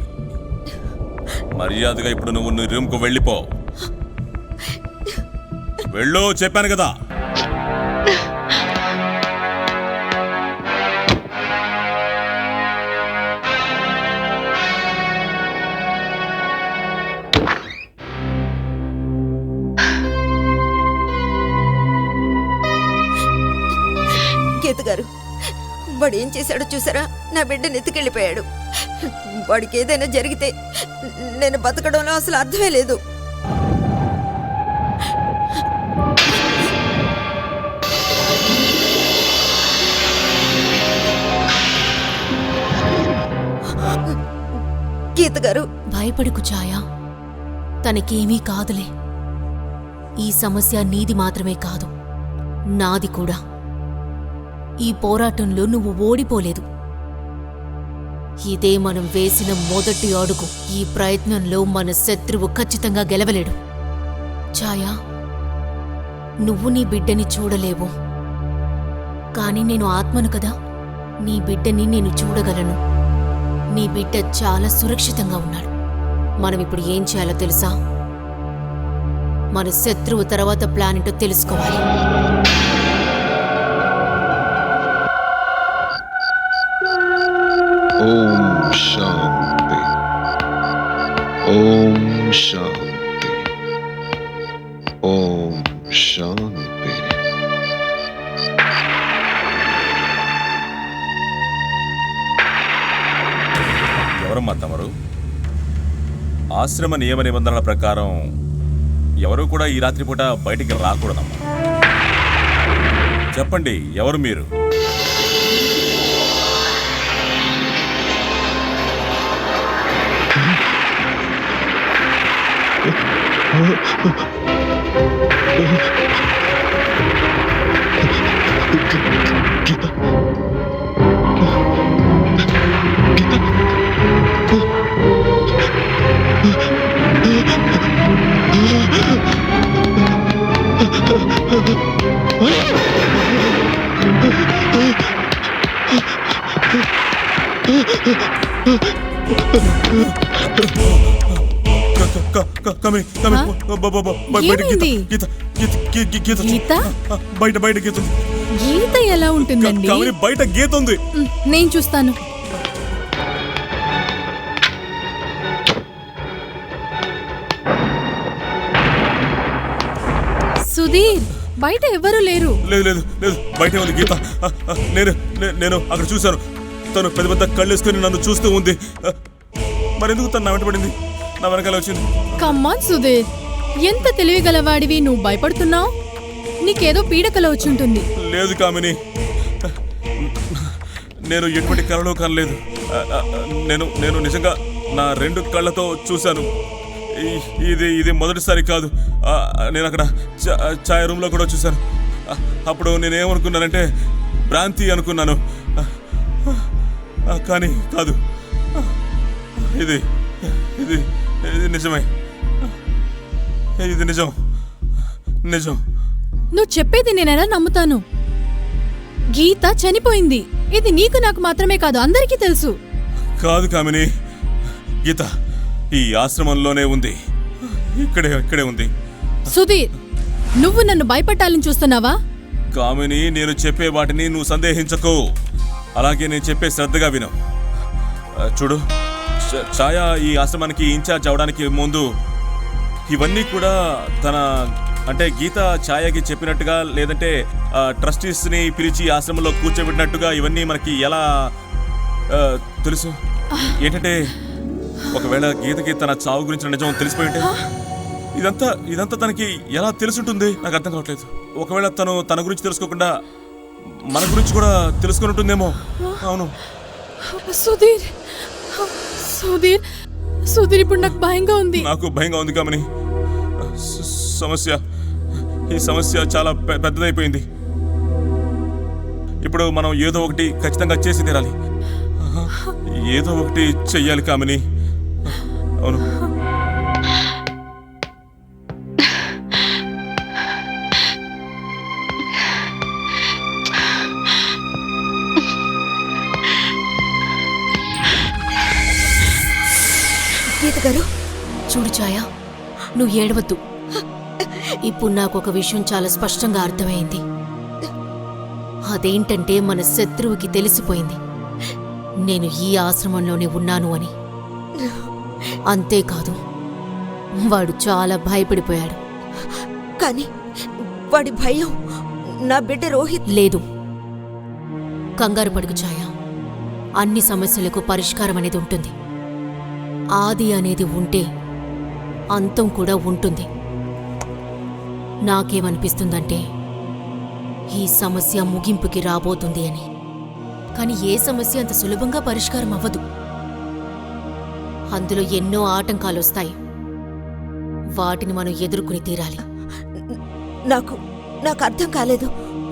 మర్యాదగా ఇప్పుడు నువ్వు నీ రూమ్కు వెళ్ళిపో. వెళ్ళు చెప్పాను కదా. గీత గారు, వాడు ఏం చేశాడో చూసారా? నా బిడ్డని ఎత్తుకెళ్ళిపోయాడు. వాడికి ఏదైనా జరిగితే నేను బతకడంలో అసలు అర్థమే లేదు. గీత గారు, భయపడకు ఛాయా, తనకేమీ కాదులే. ఈ సమస్య నీది మాత్రమే కాదు, నాది కూడా. ఈ పోరాటంలో నువ్వు ఓడిపోలేదు. ఇదే మనం వేసిన మొదటి అడుగు. ఈ ప్రయత్నంలో మన శత్రువు ఖచ్చితంగా గెలవలేడు. ఛాయా, నువ్వు నీ బిడ్డని చూడలేవు, కానీ నేను ఆత్మను కదా. నీ బిడ్డని నేను చూడగలను. నీ బిడ్డ చాలా సురక్షితంగా ఉన్నాడు. మనం ఇప్పుడు ఏం చేయాలో తెలుసా? మన శత్రువు తర్వాత ప్లాన్ ఏంటో తెలుసుకోవాలి. ఓం శాంతి. ఓం శాంతి. ఓం శాంతి. ఎవరమ్మా తమరు? ఆశ్రమ నియమ నిబంధనల ప్రకారం ఎవరు కూడా ఈ రాత్రిపూట బయటికి రాకూడదమ్మా. చెప్పండి, ఎవరు మీరు? ఏమైంది? గీత? బయట గీత ఉంది. గీత ఎలా ఉంటుందండి? బయట గీత ఉంది. నేను చూస్తాను. సుధీర్, బయట ఎవరు లేరు. లేదు లేదు లేదు, బయట ఉంది గీత. నేను అక్కడ చూశాను. తను పెద్ద పెద్ద కళ్ళేసుకొని నన్ను చూస్తూ ఉంది. మరెందుకు తను నా వెంట పడింది, నా వెనకాల వచ్చింది. కమ్మాన్ సుధీర్, ఎంత తెలివిగలవాడివి, నువ్వు భయపడుతున్నావు? నీకేదో పీడకల వచ్చుంటుంది. లేదు కామిని, నేను ఎటువంటి కలలో కనలేదు. నేను నిజంగా నా 2 కళ్ళతో చూశాను. ఇది మొదటిసారి కాదు. నేను అక్కడ ఛాయ్ రూమ్లో కూడా చూశాను. అప్పుడు నేనేమనుకున్నానంటే భ్రాంతి అనుకున్నాను, కానీ కాదు. ఇది ఇది ఇది నిజమే. ఇది నిజం. నువ్వు చెప్పేది నేనెలా నమ్ముతాను? గీత చనిపోయింది. ఇది నీకు నాకు మాత్రమే కాదు, అందరికీ తెలుసు. కాదు కామిని, గీత ఈ ఆశ్రమంలోనే ఉంది. ఇక్కడే ఉంది. సుధీర్, నువ్వు నన్ను భయపెట్టాలని చూస్తున్నావా? కామిని, నేను చెప్పే వాటిని నువ్వు సందేహించకు. అలాగే నేను చెప్పే శ్రద్ధగా విను. చూడు, ఛాయ ఈ ఆశ్రమానికి ఇన్ఛార్జ్ అవడానికి ముందు ఇవన్నీ కూడా అంటే గీత ఛాయకి చెప్పినట్టుగా, లేదంటే ట్రస్టీస్ని పిలిచి ఆశ్రమంలో కూర్చోబెట్టినట్టుగా ఇవన్నీ మనకి ఎలా తెలుసు? ఏంటంటే ఒకవేళ గీతకి తన చావు గురించి నిజం తెలిసిపోయింటే ఇదంతా తనకి ఎలా తెలుసుంటుంది? నాకు అర్థం కావట్లేదు. ఒకవేళ తన గురించి తెలుసుకోకుండా మన గురించి కూడా తెలుసుకుని ఉంటుందేమో. అవును సుధీర్, సుధీర్, సుధీర్, ఇప్పుడు నాకు భయంగా ఉంది. నాకు భయంగా ఉంది కామని. ఈ సమస్య చాలా పెద్దదైపోయింది. ఇప్పుడు మనం ఏదో ఒకటి ఖచ్చితంగా చేసి తీరాలి. ఏదో ఒకటి చెయ్యాలి కామని. అవును. గీత గారు, చూడు ఛాయ, నువ్వు ఏడవద్దు. ఇప్పుడు నాకు ఒక విషయం చాలా స్పష్టంగా అర్థమైంది. అదేంటంటే మన శత్రువుకి తెలిసిపోయింది నేను ఈ ఆశ్రమంలోనే ఉన్నాను అని. అంతేకాదు, వాడు చాలా భయపడిపోయాడు. కానీ వాడి భయం నా బిడ్డ రోహిత్. లేదు, కంగారు పడుకు ఛాయ. అన్ని సమస్యలకు పరిష్కారం అనేది ఉంటుంది. ఆది అనేది ఉంటే అంతం కూడా ఉంటుంది. నాకేమనిపిస్తుందంటే ఈ సమస్య ముగింపుకి రాబోతుంది అని. కానీ ఏ సమస్య అంత సులభంగా పరిష్కారం అవ్వదు. అందులో ఎన్నో ఆటంకాలు వస్తాయి. వాటిని మనం ఎదుర్కొని తీరాలి. నాకు అర్థం కాలేదు.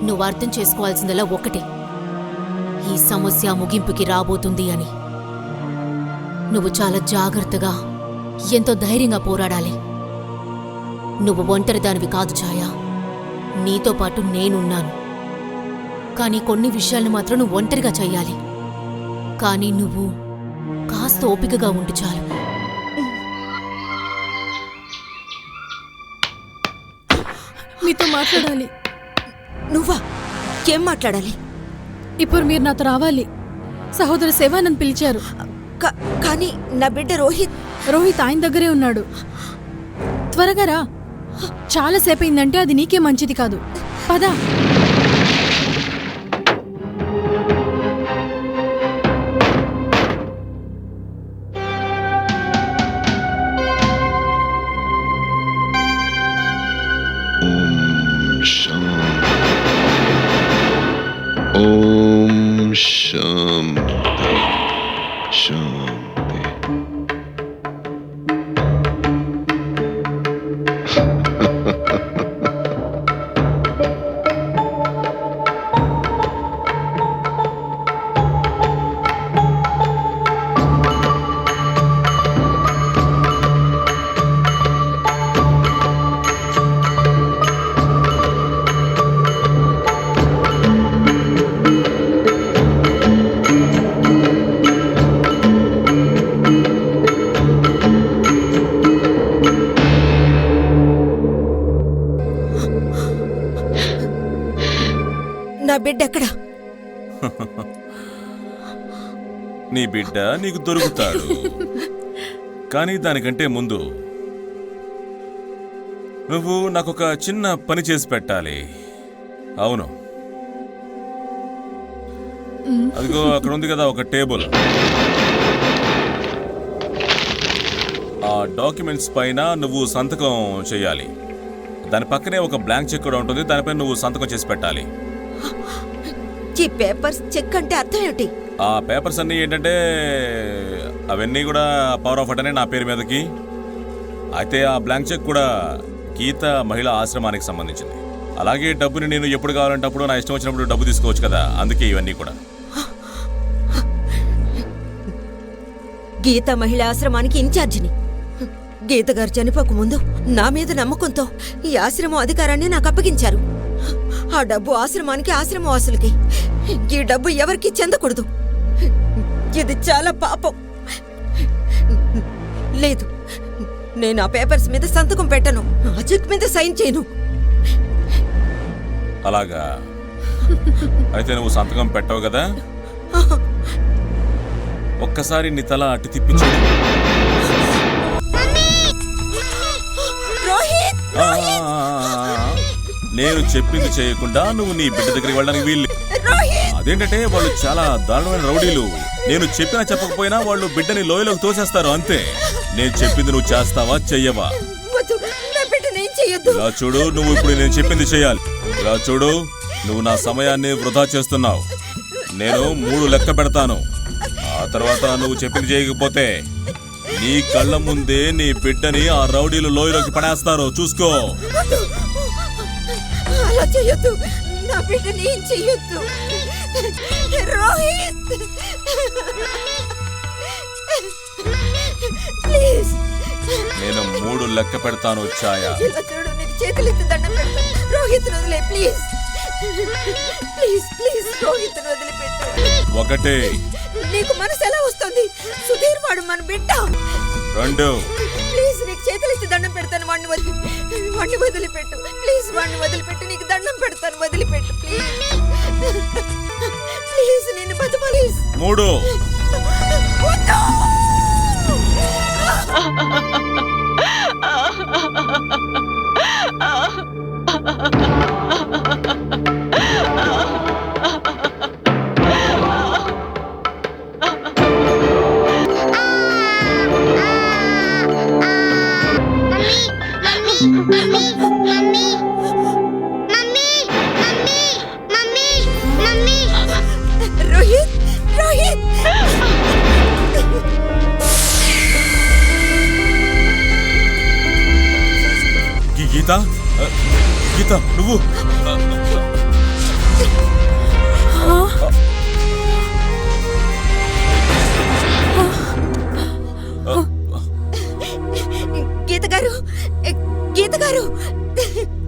నువ్వు అర్థం చేసుకోవాల్సిందలా ఒకటే, ఈ సమస్య ముగింపుకి రాబోతుంది అని. నువ్వు చాలా జాగ్రత్తగా, ఎంతో ధైర్యంగా పోరాడాలి. నువ్వు ఒంటరి దానివి కాదు ఛాయ, నీతో పాటు నేనున్నాను. కానీ కొన్ని విషయాలను మాత్రం నువ్వు ఒంటరిగా చెయ్యాలి. కానీ నువ్వు కాస్త ఓపికగా ఉండి చాలు. మీతో మాట్లాడాలి. నువ్వా? ఏం మాట్లాడాలి? ఇప్పుడు మీరు నాతో రావాలి. సహోదరు శివానంద్ పిలిచారు. కానీ నా బిడ్డ రోహిత్. రోహిత్ ఆయన దగ్గరే ఉన్నాడు. త్వరగా రా. చాలాసేపు అయిందంటే అది నీకే మంచిది కాదు. పదా. Om Shanti. Shanti. నా బిడ్డ ఎక్కడా? నీ బిడ్డ నీకు దొరుకుతాడు. కానీ దానికంటే ముందు నువ్వు నాకొక చిన్న పని చేసి పెట్టాలి. అవును, అదిగో అక్కడ ఉంది కదా ఒక టేబుల్. ఆ డాక్యుమెంట్స్ పైన నువ్వు సంతకం చేయాలి. దాని పక్కనే ఒక బ్లాంక్ చెక్ కూడా ఉంటుంది. దానిపై నువ్వు సంతకం చేసి పెట్టాలి. ఈ పేపర్స్ చెక్ అంటే అర్థం ఏమిటి? ఆ పేపర్స్ అన్నీ ఏంటంటే అవన్నీ కూడా పవర్ ఆఫ్ అటనే నా పేరు మీదకి. అయితే ఆ బ్లాంక్ చెక్ కూడా గీత మహిళా ఆశ్రమానికి సంబంధించింది. అలాగే డబ్బుని నేను ఎప్పుడు కావాలంటే అప్పుడు నా ఇష్టం వచ్చినప్పుడు డబ్బు తీసుకోవచ్చు కదా, అందుకే ఇవన్నీ కూడా. గీత మహిళా ఆశ్రమానికి ఇన్ఛార్జిని. గీత గారు చనిపోక ముందు నా మీద నమ్మకంతో ఈ ఆశ్రమం అధికారాన్ని నాకు అప్పగించారు. ఆ డబ్బు ఆశ్రమానికి, ఆశ్రమవాసులకి. ఈ డబ్బు ఎవరికి చెందకూడదు. ఇది చాలా పాపం. లేదు, నేను ఆ పేపర్స్ మీద సంతకం పెట్టను, ఆ చెక్ మీద సైన్ చేయను. అలాగా అయితే నువ్వు సంతకం పెట్టవు కదా? ఒక్కసారి నీ తల అటు తిప్పి చూడు. రోహిత్! నేను చెప్పింది చేయకుండా నువ్వు నీ బిడ్డ దగ్గరికి వెళ్ళడానికి వీళ్ళు. అదేంటంటే వాళ్ళు చాలా దారుణమైన రౌడీలు. నేను చెప్పినా చెప్పకపోయినా వాళ్ళు బిడ్డని లోయలోకి తోసేస్తారు అంతే. నేను చెప్పింది నువ్వు చేస్తావా చెయ్యవా? వద్దు, నా బిడ్డనేం చెయ్యొద్దు. ఇలా చూడు, నువ్వు ఇప్పుడు నేను చెప్పింది చేయాలి. ఇలా చూడు, నువ్వు నా సమయాన్ని వృధా చేస్తున్నావు. నేను 3 లెక్క పెడతాను. ఆ తర్వాత నువ్వు చెప్పింది చేయకపోతే నీ కళ్ళ ముందే నీ బిడ్డని ఆ రౌడీలు లోయలోకి పడేస్తారు. చూసుకో. అలా చెయ్యొద్దు, నా బిడ్డనేం చెయ్యొద్దు. రోహిత్, ప్లీజ్. నేను 3 లెక్క పెడతాను ఛాయ. ఇలా చూడు, నీకు చేతులెత్తి దండం పెడతాను. రోహిత్ వదిలే, ప్లీజ్. ప్లీజ్ ప్లీజ్ రోహిత్ వదిలిపెట్టు. 1 నీకు మనసు ఎలా వస్తుంది? సుధీర్ వాడు మన బిడ్డ. 2 ప్లీజ్, నీకు చేతులెత్తి దండం పెడతాను. వాడిని వదిలిపెట్టు ప్లీజ్. వాడిని వదిలిపెట్టు, నీకు దండం పెడతాను. వదిలిపెట్టు ప్లీజ్. ప్లీజ్, నిన్ను బతమాలీస్. 3 వద్దు. రోహిత్, రోహిత్. గీత, గీత నువ్వు గీత గారు, గీత గారు.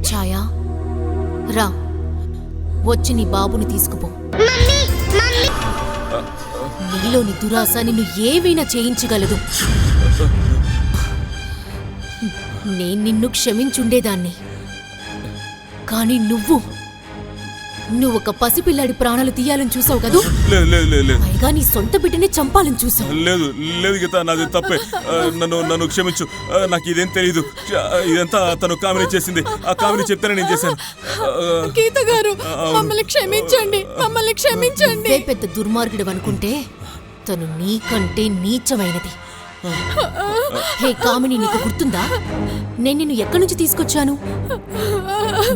ఛాయా, రా, వచ్చి నీ బాబుని తీసుకుపో. నీలోని దురాశ నిన్ను ఏవైనా చేయించగలదు. నేను నిన్ను క్షమించుండేదాన్ని, కానీ నువ్వు ఒక పసిపిల్లాడి ప్రాణాలు తీయాలని చూసావు కదూ. లేదు లేదు లేదు లేదు పైగా నీ సొంత బిడ్డని చంపాలని చూసావు. లేదు లేదు గీత, నాది తప్పే. నన్ను క్షమించు. నాకు ఇదేం తెలియదు. ఇదంతా తను కామిని చేసింది. ఆ కామిని చెప్తేనే నేను చేశాను. గీత గారు, మమ్మల్ని క్షమించండి, మమ్మల్ని క్షమించండి. నువ్వే పెద్ద దుర్మార్గుడు అనుకుంటే తను నీకంటే నీచమైనది. హే కామిని, నీకు గుర్తుందా నేను నిన్ను ఎక్కడి నుంచి తీసుకొచ్చాను?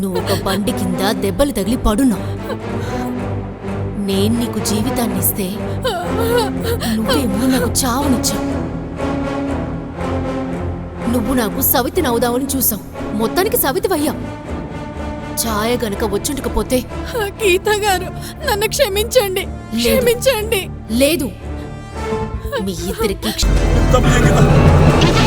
నువ్వు ఒక బండి కింద దెబ్బలు తగిలి పడున్నావు. నేను నీకు జీవితాన్ని ఇస్తే నువ్వేమో నాకు చావునిచ్చావు. నువ్వు నాకు సవితిని అవుదామని చూసావు. మొత్తానికి సవితివయ్యావు. ఛాయ గనక వచ్చుండకపోతే. గీత గారు, నన్ను క్షమించండి, క్షమించండి. లేదు, మీ ఇద్దరికి తప్పు చేయి గీత.